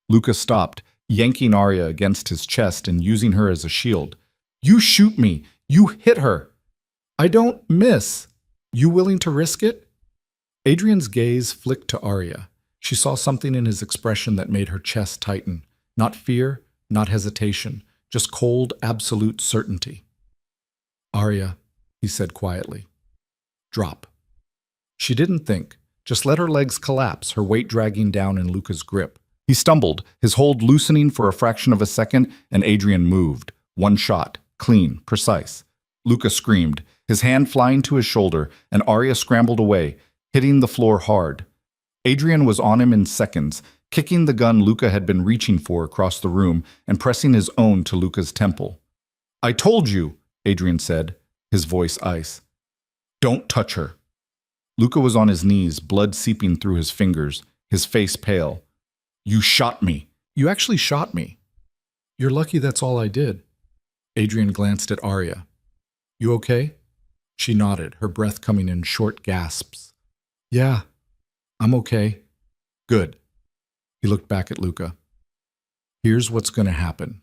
Luca stopped, yanking Arya against his chest and using her as a shield. You shoot me! You hit her! I don't miss! You willing to risk it? Adrian's gaze flicked to Arya. She saw something in his expression that made her chest tighten. Not fear, not hesitation, just cold, absolute certainty. Arya, he said quietly. Drop. She didn't think. Just let her legs collapse, her weight dragging down in Luca's grip. He stumbled, his hold loosening for a fraction of a second, and Adrian moved. One shot, clean, precise. Luca screamed, his hand flying to his shoulder, and Arya scrambled away, hitting the floor hard. Adrian was on him in seconds, kicking the gun Luca had been reaching for across the room and pressing his own to Luca's temple. I told you, Adrian said, his voice ice. Don't touch her. Luca was on his knees, blood seeping through his fingers, his face pale. You shot me. You actually shot me. You're lucky that's all I did. Adrian glanced at Arya. You okay? She nodded, her breath coming in short gasps. Yeah, I'm okay. Good. He looked back at Luca. Here's what's going to happen.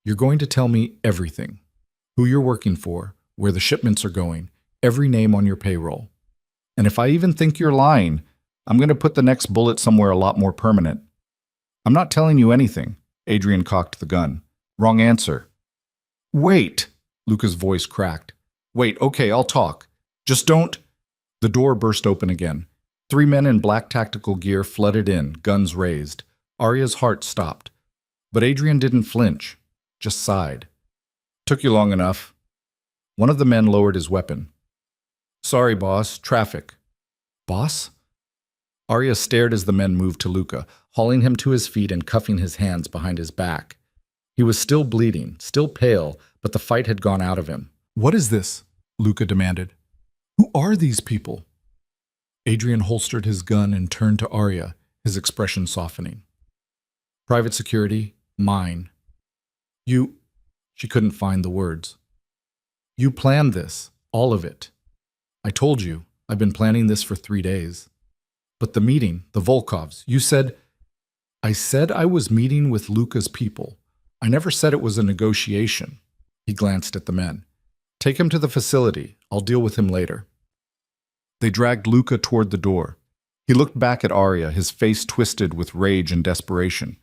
You're going to tell me everything. Who you're working for, where the shipments are going, every name on your payroll. And if I even think you're lying, I'm going to put the next bullet somewhere a lot more permanent. I'm not telling you anything. Adrian cocked the gun. Wrong answer. Wait, Luca's voice cracked. Wait, okay, I'll talk. Just don't. The door burst open again. 3 men in black tactical gear flooded in, guns raised. Arya's heart stopped. But Adrian didn't flinch, just sighed. Took you long enough. One of the men lowered his weapon. Sorry, boss, traffic. Boss? Arya stared as the men moved to Luca, hauling him to his feet and cuffing his hands behind his back. He was still bleeding, still pale, but the fight had gone out of him. What is this? Luca demanded. Who are these people? Adrian holstered his gun and turned to Arya, his expression softening. Private security, mine. You... She couldn't find the words. You planned this, all of it. I told you, I've been planning this for 3 days. But the meeting, the Volkovs, you said... I said I was meeting with Luca's people. I never said it was a negotiation. He glanced at the men. Take him to the facility. I'll deal with him later. They dragged Luca toward the door. He looked back at Arya, his face twisted with rage and desperation.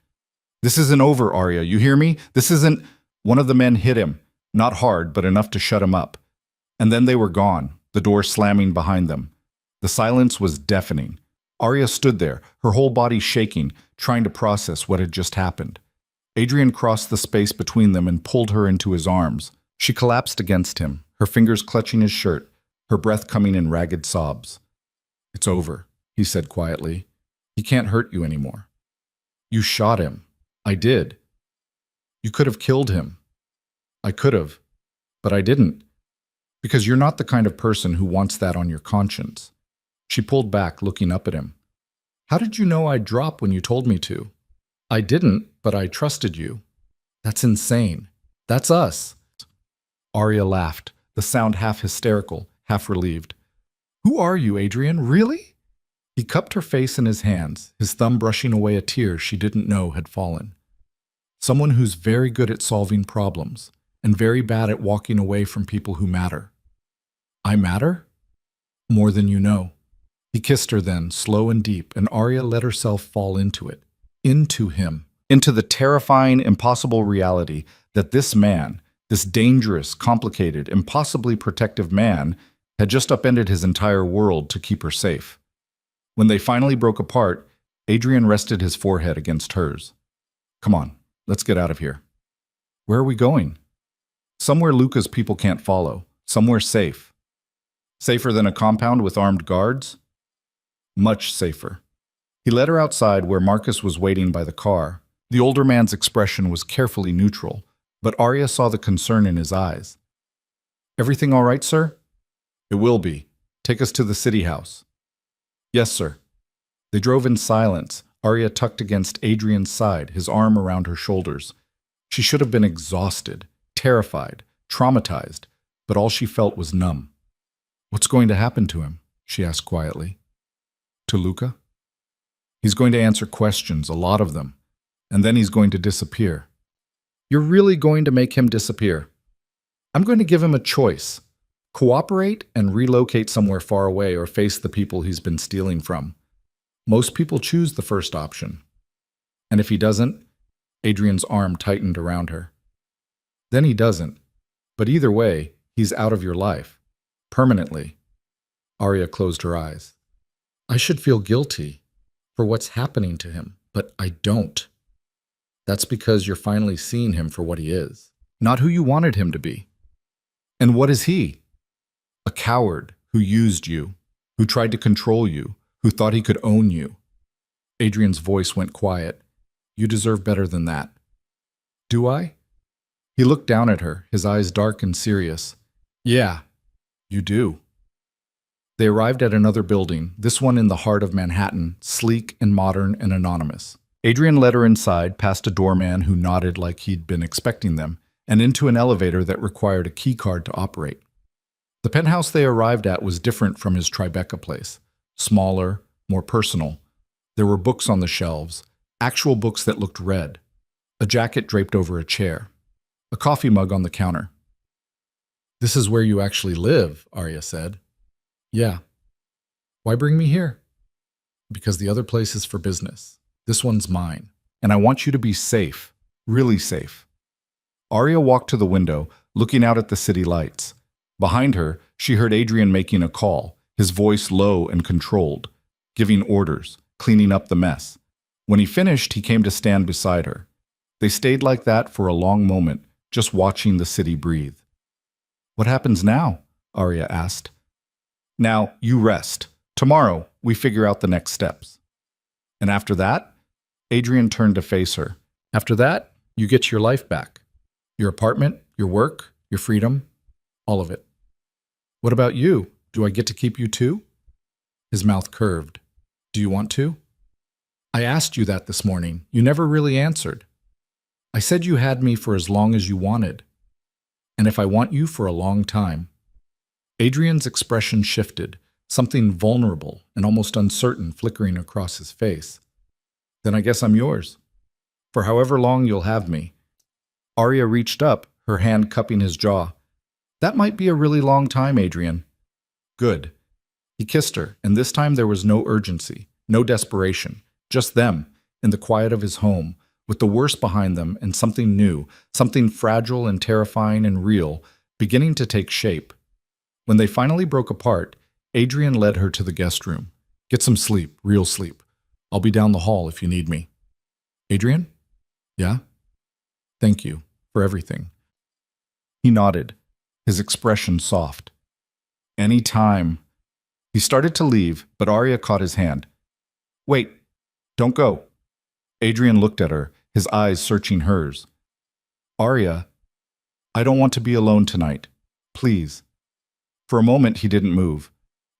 This isn't over, Arya, you hear me? This isn't... One of the men hit him, not hard, but enough to shut him up. And then they were gone, the door slamming behind them. The silence was deafening. Arya stood there, her whole body shaking, trying to process what had just happened. Adrian crossed the space between them and pulled her into his arms. She collapsed against him, her fingers clutching his shirt, her breath coming in ragged sobs. It's over, he said quietly. He can't hurt you anymore. You shot him. I did. You could have killed him. I could have, but I didn't. Because you're not the kind of person who wants that on your conscience. She pulled back, looking up at him. How did you know I'd drop when you told me to? I didn't, but I trusted you. That's insane. That's us. Arya laughed, the sound half hysterical, half relieved. Who are you, Adrian? Really? He cupped her face in his hands, his thumb brushing away a tear she didn't know had fallen. Someone who's very good at solving problems, and very bad at walking away from people who matter. I matter? More than you know. He kissed her then, slow and deep, and Arya let herself fall into it. Into him. Into the terrifying, impossible reality that this man, this dangerous, complicated, impossibly protective man, had just upended his entire world to keep her safe. When they finally broke apart, Adrian rested his forehead against hers. Come on, let's get out of here. Where are we going? Somewhere Luca's people can't follow. Somewhere safe. Safer than a compound with armed guards? Much safer. He led her outside where Marcus was waiting by the car. The older man's expression was carefully neutral, but Arya saw the concern in his eyes. Everything all right, sir? It will be. Take us to the city house. Yes, sir. They drove in silence, Arya tucked against Adrian's side, his arm around her shoulders. She should have been exhausted, terrified, traumatized, but all she felt was numb. What's going to happen to him? She asked quietly. To Luca? He's going to answer questions, a lot of them, and then he's going to disappear. You're really going to make him disappear? I'm going to give him a choice. Cooperate and relocate somewhere far away or face the people he's been stealing from. Most people choose the first option. And if he doesn't, Adrian's arm tightened around her. Then he doesn't. But either way, he's out of your life. Permanently. Arya closed her eyes. I should feel guilty for what's happening to him, but I don't. That's because you're finally seeing him for what he is, not who you wanted him to be. And what is he? A coward who used you, who tried to control you, who thought he could own you. Adrian's voice went quiet. You deserve better than that. Do I? He looked down at her, his eyes dark and serious. Yeah, you do. They arrived at another building, this one in the heart of Manhattan, sleek and modern and anonymous. Adrian led her inside, past a doorman who nodded like he'd been expecting them, and into an elevator that required a key card to operate. The penthouse they arrived at was different from his Tribeca place. Smaller, more personal. There were books on the shelves, actual books that looked red. A jacket draped over a chair. A coffee mug on the counter. This is where you actually live, Arya said. Yeah. Why bring me here? Because the other place is for business. This one's mine. And I want you to be safe. Really safe. Arya walked to the window, looking out at the city lights. Behind her, she heard Adrian making a call, his voice low and controlled, giving orders, cleaning up the mess. When he finished, he came to stand beside her. They stayed like that for a long moment, just watching the city breathe. What happens now? Arya asked. Now, you rest. Tomorrow, we figure out the next steps. And after that? Adrian turned to face her. After that, you get your life back. Your apartment, your work, your freedom, all of it. What about you? Do I get to keep you too? His mouth curved. Do you want to? I asked you that this morning. You never really answered. I said you had me for as long as you wanted. And if I want you for a long time. Adrian's expression shifted, something vulnerable and almost uncertain flickering across his face. Then I guess I'm yours. For however long you'll have me. Arya reached up, her hand cupping his jaw. That might be a really long time, Adrian. Good. He kissed her, and this time there was no urgency, no desperation, just them, in the quiet of his home, with the worst behind them and something new, something fragile and terrifying and real, beginning to take shape. When they finally broke apart, Adrian led her to the guest room. Get some sleep, real sleep. I'll be down the hall if you need me. Adrian? Yeah? Thank you for everything. He nodded, his expression soft. Any time. He started to leave, but Arya caught his hand. Wait, don't go. Adrian looked at her, his eyes searching hers. Arya, I don't want to be alone tonight. Please. For a moment he didn't move.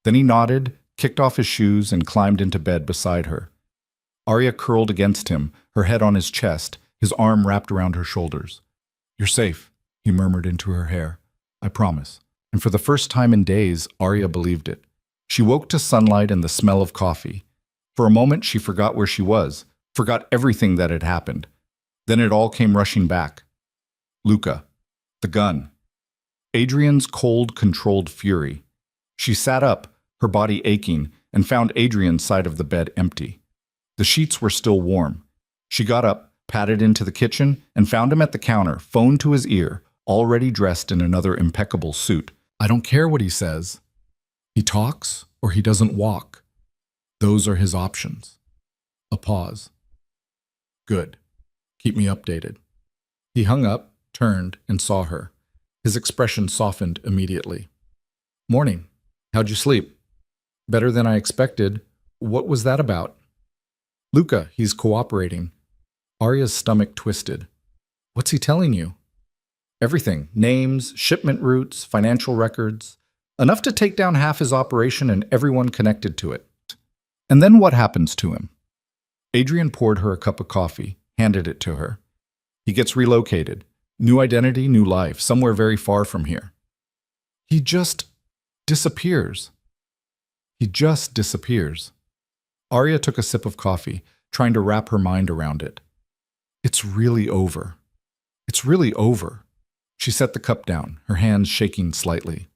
Then he nodded, kicked off his shoes, and climbed into bed beside her. Arya curled against him, her head on his chest, his arm wrapped around her shoulders. You're safe, he murmured into her hair. I promise. And for the first time in days, Arya believed it. She woke to sunlight and the smell of coffee. For a moment she forgot where she was, forgot everything that had happened. Then it all came rushing back. Luca. The gun. Adrian's cold, controlled fury. She sat up, her body aching, and found Adrian's side of the bed empty. The sheets were still warm. She got up, padded into the kitchen, and found him at the counter, phone to his ear, already dressed in another impeccable suit. I don't care what he says. He talks or he doesn't walk. Those are his options. A pause. Good. Keep me updated. He hung up, turned, and saw her. His expression softened immediately. Morning. How'd you sleep? Better than I expected. What was that about? Luca, he's cooperating. Arya's stomach twisted. What's he telling you? Everything. Names, shipment routes, financial records. Enough to take down half his operation and everyone connected to it. And then what happens to him? Adrian poured her a cup of coffee, handed it to her. He gets relocated. New identity, new life, somewhere very far from here. He just disappears. He just disappears. Arya took a sip of coffee, trying to wrap her mind around it. It's really over. It's really over. She set the cup down, her hands shaking slightly.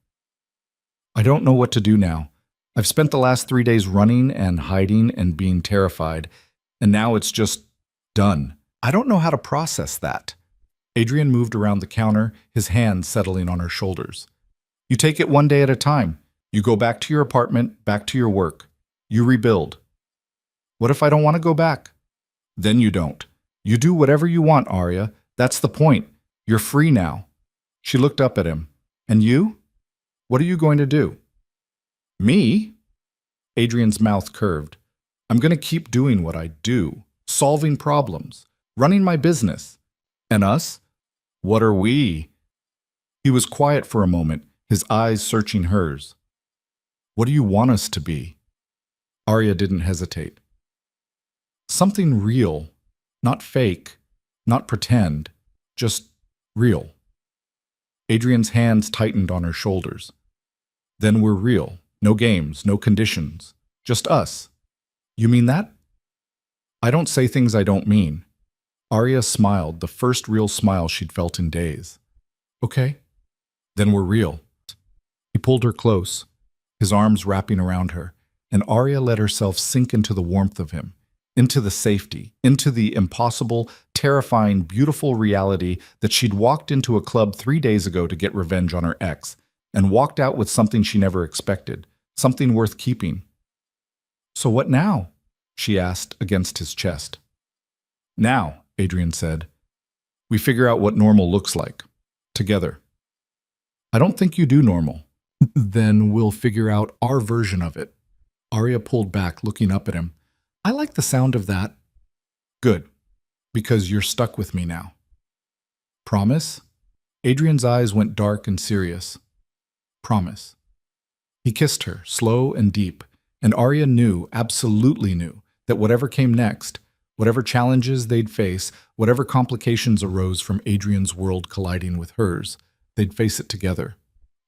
I don't know what to do now. I've spent the last 3 days running and hiding and being terrified, and now it's just done. I don't know how to process that. Adrian moved around the counter, his hands settling on her shoulders. You take it one day at a time. You go back to your apartment, back to your work. You rebuild. What if I don't want to go back? Then you don't. You do whatever you want, Arya. That's the point. You're free now. She looked up at him. And you? What are you going to do? Me? Adrian's mouth curved. I'm going to keep doing what I do, solving problems, running my business. And us? What are we? He was quiet for a moment, his eyes searching hers. What do you want us to be? Arya didn't hesitate. Something real, not fake, not pretend, just real. Adrian's hands tightened on her shoulders. Then we're real. No games, no conditions. Just us. You mean that? I don't say things I don't mean. Arya smiled, the first real smile she'd felt in days. Okay, then we're real. He pulled her close, his arms wrapping around her, and Arya let herself sink into the warmth of him, into the safety, into the impossible, terrifying, beautiful reality that she'd walked into a club 3 days ago to get revenge on her ex, and walked out with something she never expected, something worth keeping. So what now? She asked against his chest. Now, Adrian said, we figure out what normal looks like, together. I don't think you do normal. Then we'll figure out our version of it. Arya pulled back, looking up at him. I like the sound of that. Good, because you're stuck with me now. Promise? Adrian's eyes went dark and serious. Promise. He kissed her, slow and deep, and Arya knew, absolutely knew, that whatever came next, whatever challenges they'd face, whatever complications arose from Adrian's world colliding with hers, they'd face it together.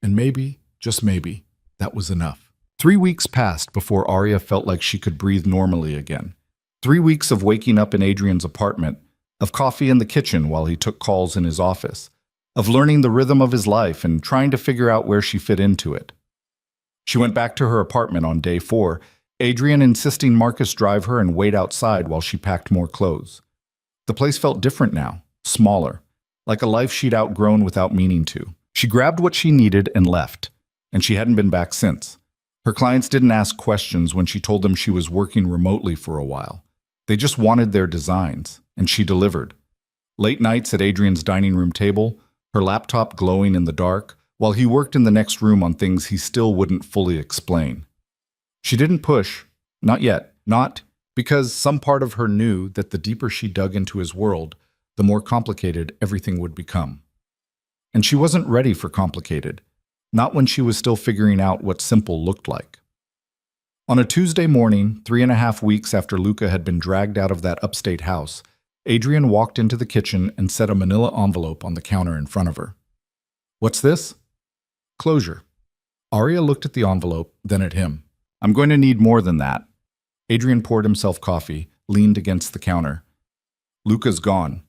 And maybe, just maybe, that was enough. 3 weeks passed before Arya felt like she could breathe normally again. 3 weeks of waking up in Adrian's apartment, of coffee in the kitchen while he took calls in his office, of learning the rhythm of his life and trying to figure out where she fit into it. She went back to her apartment on day 4, Adrian insisting Marcus drive her and wait outside while she packed more clothes. The place felt different now, smaller, like a life she'd outgrown without meaning to. She grabbed what she needed and left, and she hadn't been back since. Her clients didn't ask questions when she told them she was working remotely for a while. They just wanted their designs, and she delivered. Late nights at Adrian's dining room table, her laptop glowing in the dark, while he worked in the next room on things he still wouldn't fully explain. She didn't push, not yet, not because some part of her knew that the deeper she dug into his world, the more complicated everything would become. And she wasn't ready for complicated, not when she was still figuring out what simple looked like. On a Tuesday morning, 3.5 weeks after Luca had been dragged out of that upstate house, Adrian walked into the kitchen and set a manila envelope on the counter in front of her. What's this? Closure. Arya looked at the envelope, then at him. I'm going to need more than that. Adrian poured himself coffee, leaned against the counter. Luca's gone.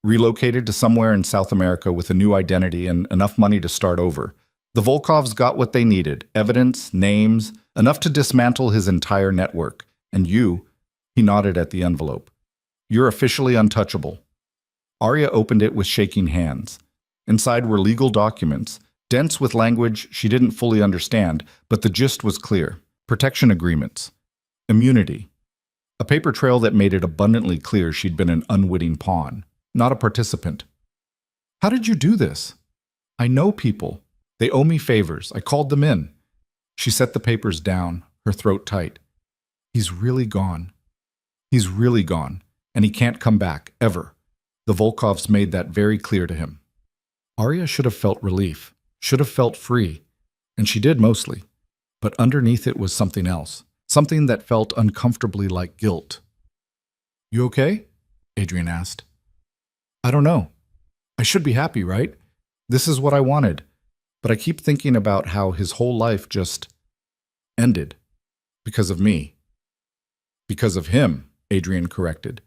Relocated to somewhere in South America with a new identity and enough money to start over. The Volkovs got what they needed, evidence, names, enough to dismantle his entire network. And you, he nodded at the envelope, you're officially untouchable. Arya opened it with shaking hands. Inside were legal documents, dense with language she didn't fully understand, but the gist was clear. Protection agreements. Immunity. A paper trail that made it abundantly clear she'd been an unwitting pawn, not a participant. How did you do this? I know people. They owe me favors. I called them in. She set the papers down, her throat tight. He's really gone. He's really gone, and he can't come back, ever. The Volkovs made that very clear to him. Arya should have felt relief, should have felt free, and she did mostly. But underneath it was something else, something that felt uncomfortably like guilt. You okay? Adrian asked. I don't know. I should be happy, right? This is what I wanted. But I keep thinking about how his whole life just ended. Because of me. Because of him, Adrian corrected.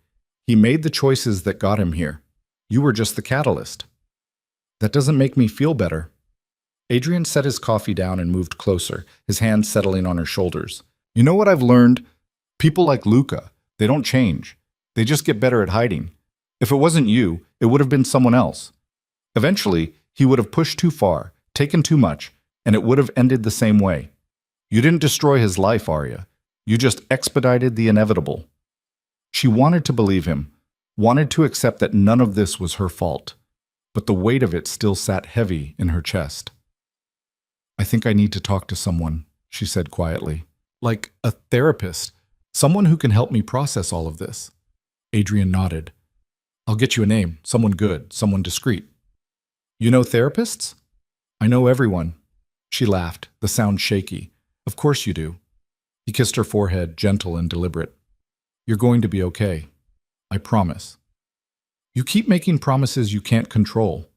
He made the choices that got him here. You were just the catalyst. That doesn't make me feel better. Adrian set his coffee down and moved closer, his hands settling on her shoulders. You know what I've learned? People like Luca, they don't change. They just get better at hiding. If it wasn't you, it would have been someone else. Eventually, he would have pushed too far, taken too much, and it would have ended the same way. You didn't destroy his life, Arya. You just expedited the inevitable. She wanted to believe him, wanted to accept that none of this was her fault, but the weight of it still sat heavy in her chest. I think I need to talk to someone, she said quietly. Like a therapist, someone who can help me process all of this. Adrian nodded. I'll get you a name, someone good, someone discreet. You know therapists? I know everyone. She laughed, the sound shaky. Of course you do. He kissed her forehead, gentle and deliberate. You're going to be okay. I promise. You keep making promises you can't control,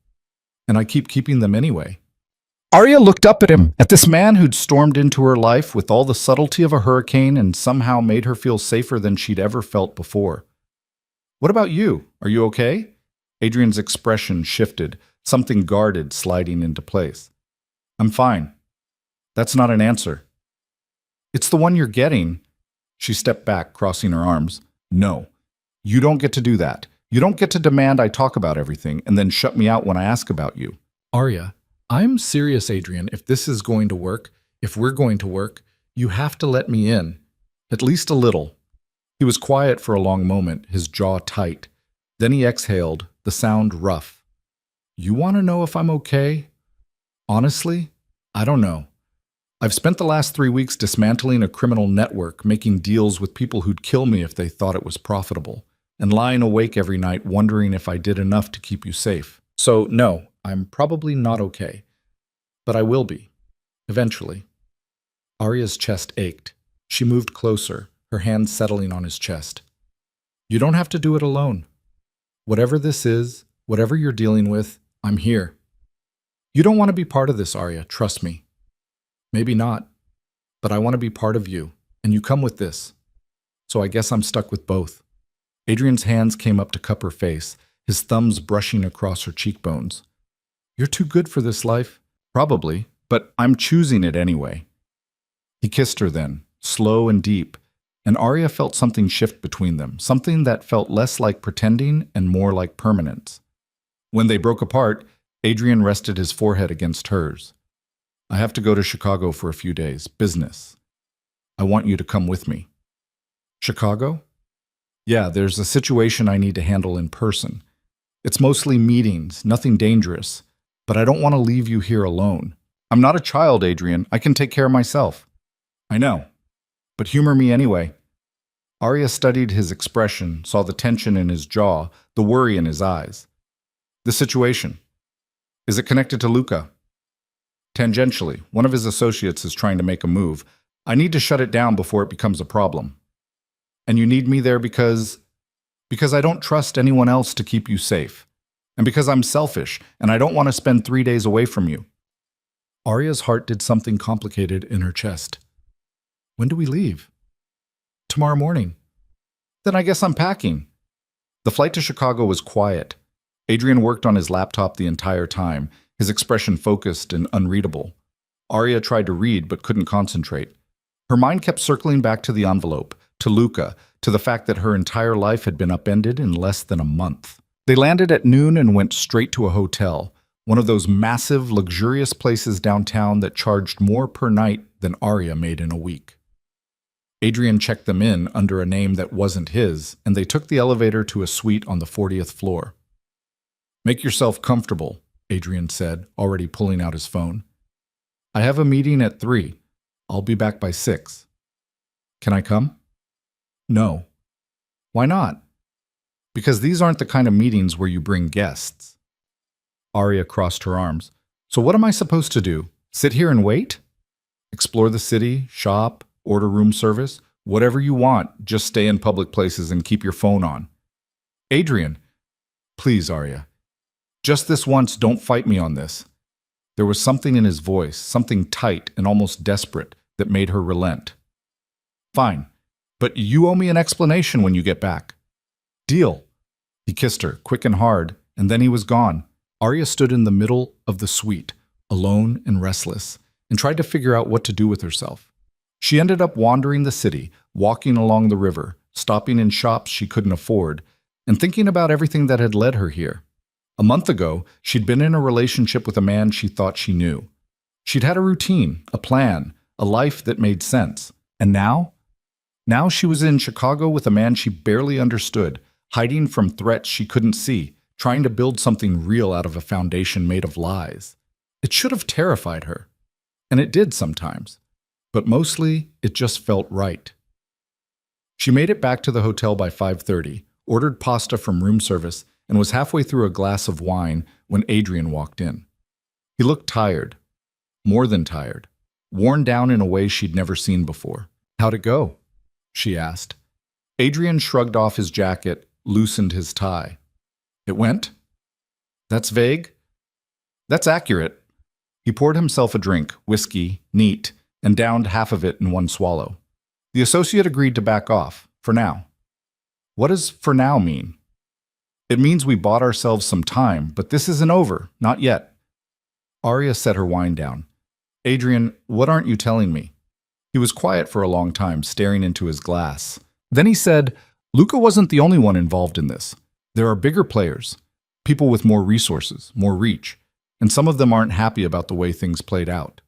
and I keep keeping them anyway. Arya looked up at him, at this man who'd stormed into her life with all the subtlety of a hurricane and somehow made her feel safer than she'd ever felt before. What about you? Are you okay? Adrian's expression shifted, something guarded sliding into place. I'm fine. That's not an answer. It's the one you're getting. She stepped back, crossing her arms. No, you don't get to do that. You don't get to demand I talk about everything and then shut me out when I ask about you. Arya, I'm serious, Adrian. If this is going to work, if we're going to work, you have to let me in. At least a little. He was quiet for a long moment, his jaw tight. Then he exhaled, the sound rough. You want to know if I'm okay? Honestly, I don't know. I've spent the last 3 weeks dismantling a criminal network, making deals with people who'd kill me if they thought it was profitable, and lying awake every night wondering if I did enough to keep you safe. So, no, I'm probably not okay. But I will be. Eventually. Arya's chest ached. She moved closer, her hands settling on his chest. You don't have to do it alone. Whatever this is, whatever you're dealing with, I'm here. You don't want to be part of this, Arya, trust me. Maybe not, but I want to be part of you, and you come with this. So I guess I'm stuck with both. Adrian's hands came up to cup her face, his thumbs brushing across her cheekbones. You're too good for this life. Probably, but I'm choosing it anyway. He kissed her then, slow and deep, and Arya felt something shift between them, something that felt less like pretending and more like permanence. When they broke apart, Adrian rested his forehead against hers. I have to go to Chicago for a few days, business. I want you to come with me. Chicago? Yeah, there's a situation I need to handle in person. It's mostly meetings, nothing dangerous, but I don't want to leave you here alone. I'm not a child, Adrian. I can take care of myself. I know, but humor me anyway. Arya studied his expression, saw the tension in his jaw, the worry in his eyes. The situation. Is it connected to Luca? Tangentially, one of his associates is trying to make a move. I need to shut it down before it becomes a problem. And you need me there because I don't trust anyone else to keep you safe. And because I'm selfish, and I don't want to spend 3 days away from you. Arya's heart did something complicated in her chest. When do we leave? Tomorrow morning. Then I guess I'm packing. The flight to Chicago was quiet. Adrian worked on his laptop the entire time, his expression focused and unreadable. Arya tried to read but couldn't concentrate. Her mind kept circling back to the envelope, to Luca, to the fact that her entire life had been upended in less than a month. They landed at noon and went straight to a hotel, one of those massive, luxurious places downtown that charged more per night than Arya made in a week. Adrian checked them in under a name that wasn't his, and they took the elevator to a suite on the 40th floor. "Make yourself comfortable," Adrian said, already pulling out his phone. "I have a meeting at 3. I'll be back by 6. Can I come?" "No." "Why not?" "Because these aren't the kind of meetings where you bring guests." Arya crossed her arms. "So what am I supposed to do? Sit here and wait?" "Explore the city, shop, order room service, whatever you want. Just stay in public places and keep your phone on." "Adrian." "Please, Arya. Just this once, don't fight me on this." There was something in his voice, something tight and almost desperate, that made her relent. "Fine, but you owe me an explanation when you get back." "Deal." He kissed her, quick and hard, and then he was gone. Arya stood in the middle of the suite, alone and restless, and tried to figure out what to do with herself. She ended up wandering the city, walking along the river, stopping in shops she couldn't afford, and thinking about everything that had led her here. A month ago, she'd been in a relationship with a man she thought she knew. She'd had a routine, a plan, a life that made sense. And now? Now she was in Chicago with a man she barely understood, hiding from threats she couldn't see, trying to build something real out of a foundation made of lies. It should have terrified her. And it did sometimes. But mostly, it just felt right. She made it back to the hotel by 5:30, ordered pasta from room service, and was halfway through a glass of wine when Adrian walked in. He looked tired, more than tired, worn down in a way she'd never seen before. "How'd it go?" she asked. Adrian shrugged off his jacket, loosened his tie. "It went?" "That's vague." "That's accurate." He poured himself a drink, whiskey, neat, and downed half of it in one swallow. The associate agreed to back off, for now. What does "for now" mean? "It means we bought ourselves some time, but this isn't over, not yet." Arya set her wine down. "Adrian, what aren't you telling me?" He was quiet for a long time, staring into his glass. Then he said, "Luca wasn't the only one involved in this. There are bigger players, people with more resources, more reach, and some of them aren't happy about the way things played out."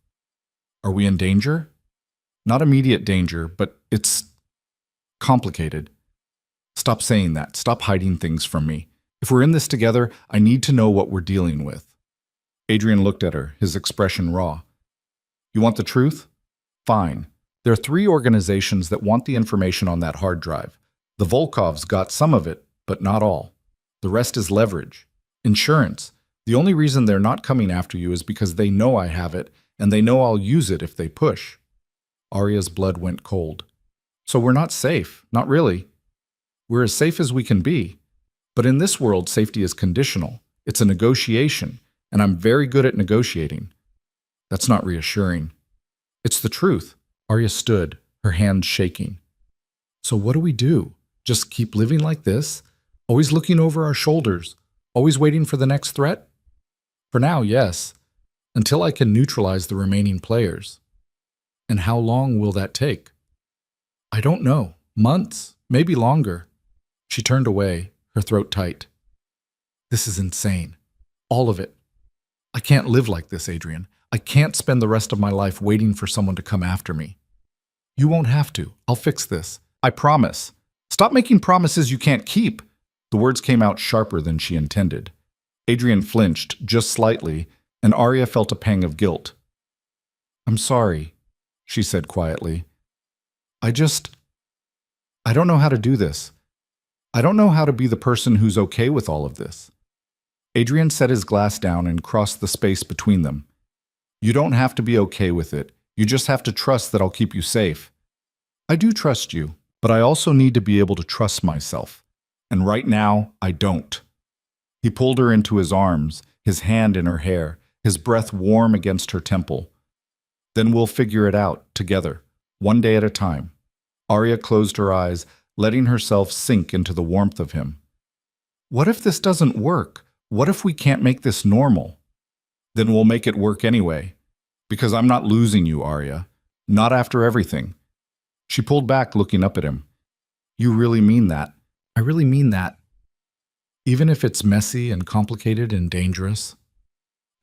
"Are we in danger?" "Not immediate danger, but it's complicated." "Stop saying that. Stop hiding things from me. If we're in this together, I need to know what we're dealing with." Adrian looked at her, his expression raw. "You want the truth? Fine. There are 3 organizations that want the information on that hard drive. The Volkovs got some of it, but not all. The rest is leverage. Insurance. The only reason they're not coming after you is because they know I have it, and they know I'll use it if they push." Arya's blood went cold. "So we're not safe, not really. We're as safe as we can be. But in this world, safety is conditional. It's a negotiation, and I'm very good at negotiating." "That's not reassuring." "It's the truth." Arya stood, her hands shaking. "So what do we do? Just keep living like this? Always looking over our shoulders? Always waiting for the next threat?" "For now, yes. Until I can neutralize the remaining players." "And how long will that take?" "I don't know. Months, maybe longer." She turned away, her throat tight. "This is insane. All of it. I can't live like this, Adrian. I can't spend the rest of my life waiting for someone to come after me." "You won't have to. I'll fix this. I promise. Stop making promises you can't keep." The words came out sharper than she intended. Adrian flinched, just slightly, and Arya felt a pang of guilt. "I'm sorry," she said quietly. I don't know how to do this. I don't know how to be the person who's okay with all of this." Adrian set his glass down and crossed the space between them. "You don't have to be okay with it. You just have to trust that I'll keep you safe." "I do trust you, but I also need to be able to trust myself. And right now, I don't." He pulled her into his arms, his hand in her hair, his breath warm against her temple. "Then we'll figure it out, together, one day at a time." Arya closed her eyes, letting herself sink into the warmth of him. "What if this doesn't work? What if we can't make this normal?" "Then we'll make it work anyway. Because I'm not losing you, Arya. Not after everything. She pulled back, looking up at him. You really mean that? I really mean that. Even if it's messy and complicated and dangerous?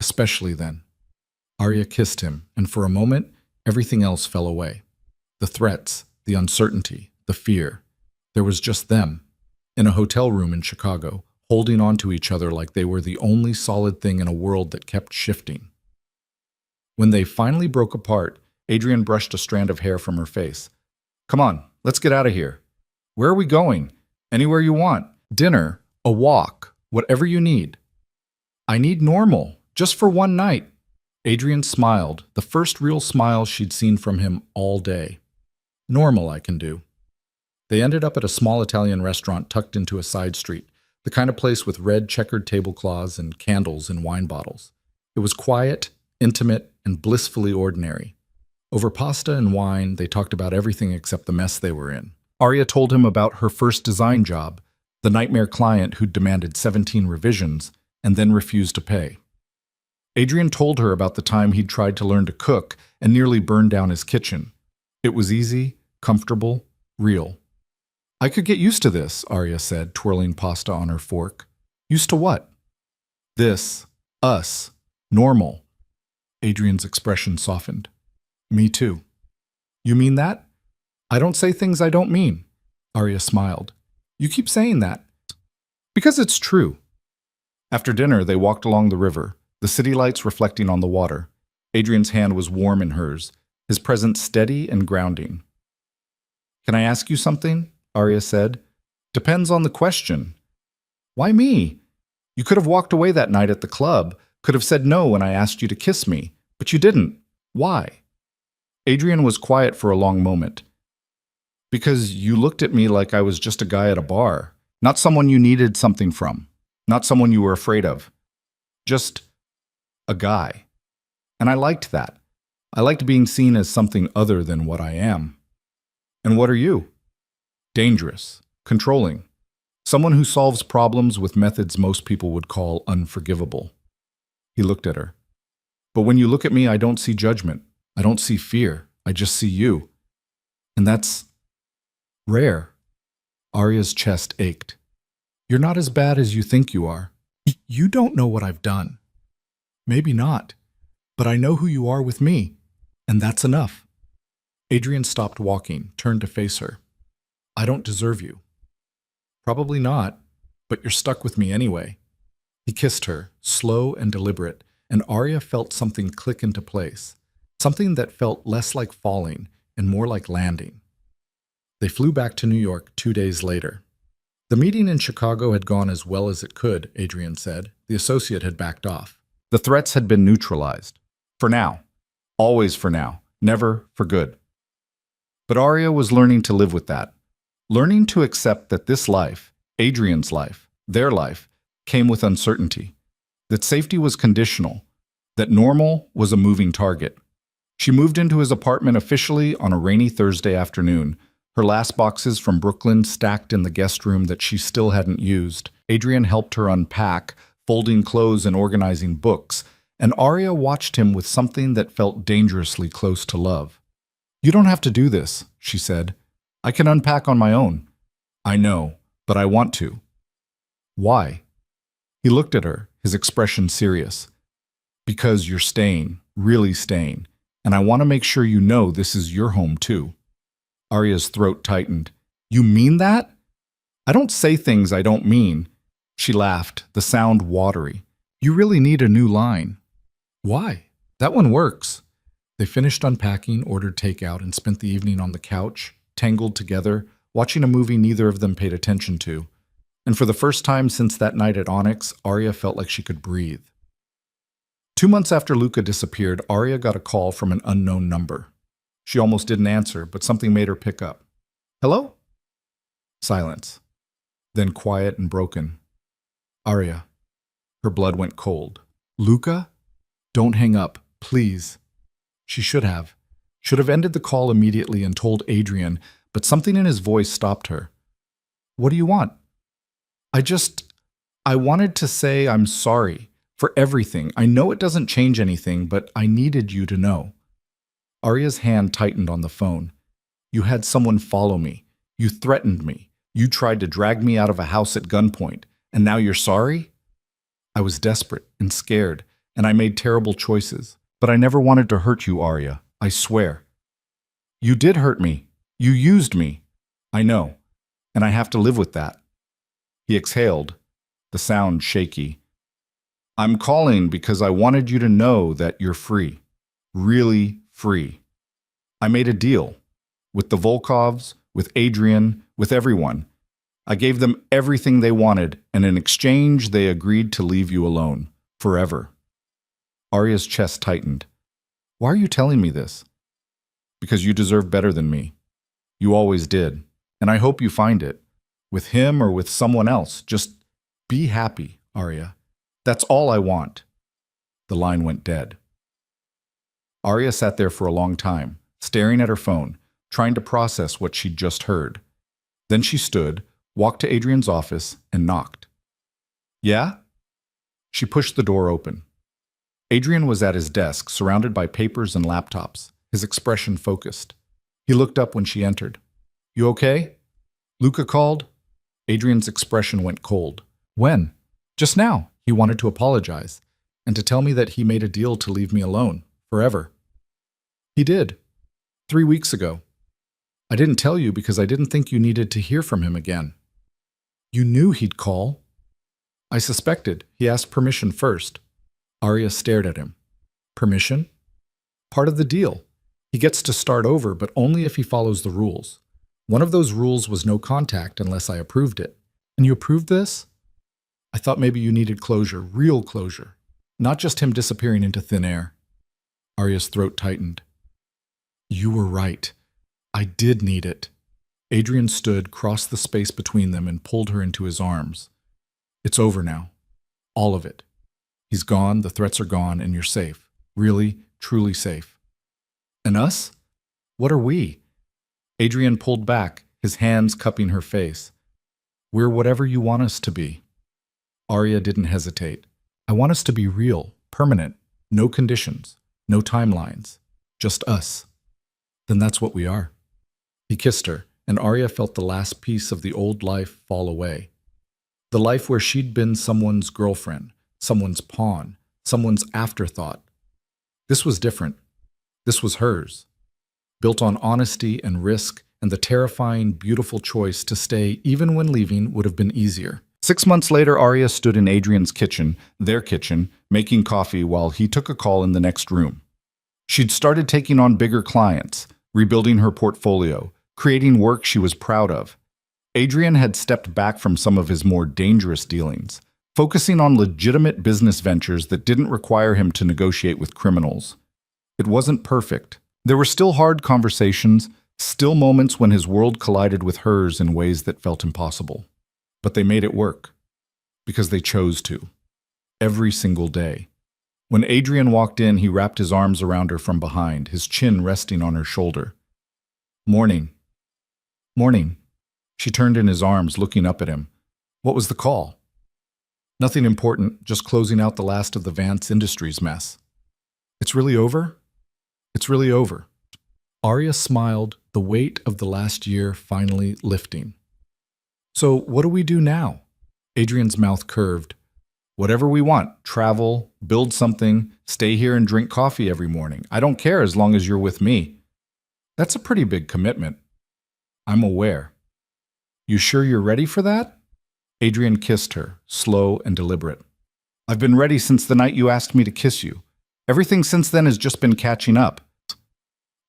Especially then. Arya kissed him, and for a moment, everything else fell away. The threats, the uncertainty, the fear. There was just them, in a hotel room in Chicago, holding on to each other like they were the only solid thing in a world that kept shifting. When they finally broke apart, Adrian brushed a strand of hair from her face. Come on, let's get out of here. Where are we going? Anywhere you want. Dinner, a walk, whatever you need. I need normal, just for one night. Adrian smiled, the first real smile she'd seen from him all day. Normal, I can do. They ended up at a small Italian restaurant tucked into a side street, the kind of place with red checkered tablecloths and candles in wine bottles. It was quiet, intimate, and blissfully ordinary. Over pasta and wine, they talked about everything except the mess they were in. Arya told him about her first design job, the nightmare client who'd demanded 17 revisions and then refused to pay. Adrian told her about the time he'd tried to learn to cook and nearly burned down his kitchen. It was easy, comfortable, real. I could get used to this, Arya said, twirling pasta on her fork. Used to what? This. Us. Normal. Adrian's expression softened. Me too. You mean that? I don't say things I don't mean. Arya smiled. You keep saying that. Because it's true. After dinner, they walked along the river, the city lights reflecting on the water. Adrian's hand was warm in hers, his presence steady and grounding. Can I ask you something? Arya said. Depends on the question. Why me? You could have walked away that night at the club, could have said no when I asked you to kiss me, but you didn't. Why? Adrian was quiet for a long moment. Because you looked at me like I was just a guy at a bar, not someone you needed something from, not someone you were afraid of. Just a guy. And I liked that. I liked being seen as something other than what I am. And what are you? Dangerous, controlling, someone who solves problems with methods most people would call unforgivable. He looked at her. But when you look at me, I don't see judgment. I don't see fear. I just see you. And that's rare. Arya's chest ached. You're not as bad as you think you are. You don't know what I've done. Maybe not. But I know who you are with me. And that's enough. Adrian stopped walking, turned to face her. I don't deserve you. Probably not, but you're stuck with me anyway. He kissed her, slow and deliberate, and Arya felt something click into place, something that felt less like falling and more like landing. They flew back to New York 2 days later. The meeting in Chicago had gone as well as it could, Adrian said. The associate had backed off. The threats had been neutralized. For now. Always for now. Never for good. But Arya was learning to live with that. Learning to accept that this life, Adrian's life, their life, came with uncertainty. That safety was conditional. That normal was a moving target. She moved into his apartment officially on a rainy Thursday afternoon, her last boxes from Brooklyn stacked in the guest room that she still hadn't used. Adrian helped her unpack, folding clothes and organizing books, and Arya watched him with something that felt dangerously close to love. You don't have to do this, she said. I can unpack on my own. I know, but I want to. Why? He looked at her, his expression serious. Because you're staying, really staying, and I want to make sure you know this is your home too. Arya's throat tightened. You mean that? I don't say things I don't mean. She laughed, the sound watery. You really need a new line. Why? That one works. They finished unpacking, ordered takeout, and spent the evening on the couch, tangled together, watching a movie neither of them paid attention to. And for the first time since that night at Onyx, Arya felt like she could breathe. 2 months after Luca disappeared, Arya got a call from an unknown number. She almost didn't answer, but something made her pick up. Hello? Silence. Then quiet and broken. Arya. Her blood went cold. Luca? Don't hang up, please. She should have. Should have ended the call immediately and told Adrian, but something in his voice stopped her. What do you want? I wanted to say I'm sorry For everything. I know it doesn't change anything, but I needed you to know. Arya's hand tightened on the phone. You had someone follow me. You threatened me. You tried to drag me out of a house at gunpoint. And now you're sorry? I was desperate and scared, and I made terrible choices. But I never wanted to hurt you, Arya. I swear. You did hurt me. You used me. I know. And I have to live with that. He exhaled, the sound shaky. I'm calling because I wanted you to know that you're free. Really free. I made a deal. With the Volkovs, with Adrian, with everyone. I gave them everything they wanted, and in exchange they agreed to leave you alone. Forever. Arya's chest tightened. Why are you telling me this? Because you deserve better than me. You always did. And I hope you find it. With him or with someone else. Just be happy, Arya. That's all I want. The line went dead. Arya sat there for a long time, staring at her phone, trying to process what she'd just heard. Then she stood, walked to Adrian's office, and knocked. Yeah? She pushed the door open. Adrian was at his desk, surrounded by papers and laptops, his expression focused. He looked up when she entered. You okay? Luca called? Adrian's expression went cold. When? Just now. He wanted to apologize, and to tell me that he made a deal to leave me alone, forever. He did. 3 weeks ago. I didn't tell you because I didn't think you needed to hear from him again. You knew he'd call. I suspected. He asked permission first. Arya stared at him. Permission? Part of the deal. He gets to start over, but only if he follows the rules. One of those rules was no contact unless I approved it. And you approved this? I thought maybe you needed closure, real closure. Not just him disappearing into thin air. Arya's throat tightened. You were right. I did need it. Adrian stood, crossed the space between them, and pulled her into his arms. It's over now. All of it. He's gone, the threats are gone, and you're safe. Really, truly safe. And us? What are we? Adrian pulled back, his hands cupping her face. We're whatever you want us to be. Arya didn't hesitate. I want us to be real, permanent, no conditions, no timelines, just us. Then that's what we are. He kissed her, and Arya felt the last piece of the old life fall away. The life where she'd been someone's girlfriend, someone's pawn, someone's afterthought. This was different. This was hers. Built on honesty and risk and the terrifying, beautiful choice to stay even when leaving would have been easier. 6 months later, Arya stood in Adrian's kitchen, their kitchen, making coffee while he took a call in the next room. She'd started taking on bigger clients, rebuilding her portfolio, creating work she was proud of. Adrian had stepped back from some of his more dangerous dealings, focusing on legitimate business ventures that didn't require him to negotiate with criminals. It wasn't perfect. There were still hard conversations, still moments when his world collided with hers in ways that felt impossible. But they made it work, because they chose to. Every single day. When Adrian walked in, he wrapped his arms around her from behind, his chin resting on her shoulder. Morning. Morning. She turned in his arms, looking up at him. What was the call? Nothing important, just closing out the last of the Vance Industries mess. It's really over? It's really over. Arya smiled, the weight of the last year finally lifting. So what do we do now? Adrian's mouth curved. Whatever we want. Travel, build something, stay here and drink coffee every morning. I don't care as long as you're with me. That's a pretty big commitment. I'm aware. You sure you're ready for that? Adrian kissed her, slow and deliberate. I've been ready since the night you asked me to kiss you. Everything since then has just been catching up.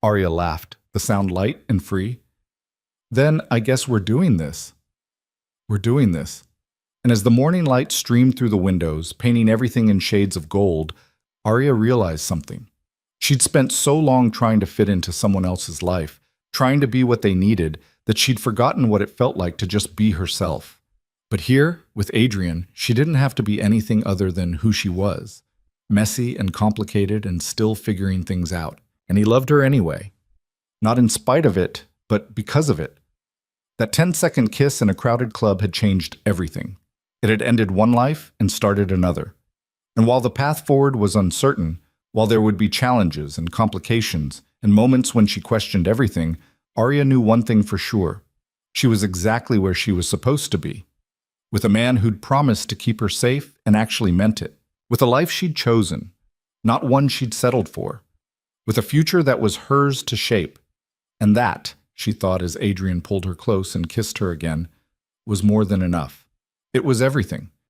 Arya laughed, the sound light and free. Then I guess we're doing this. We're doing this. And as the morning light streamed through the windows, painting everything in shades of gold, Arya realized something. She'd spent so long trying to fit into someone else's life, trying to be what they needed, that she'd forgotten what it felt like to just be herself. But here, with Adrian, she didn't have to be anything other than who she was. Messy and complicated and still figuring things out. And he loved her anyway. Not in spite of it, but because of it. That 10-second kiss in a crowded club had changed everything. It had ended one life and started another. And while the path forward was uncertain, while there would be challenges and complications and moments when she questioned everything, Arya knew one thing for sure. She was exactly where she was supposed to be, with a man who'd promised to keep her safe and actually meant it, with a life she'd chosen, not one she'd settled for, with a future that was hers to shape. And that, she thought as Adrian pulled her close and kissed her again, was more than enough. It was everything.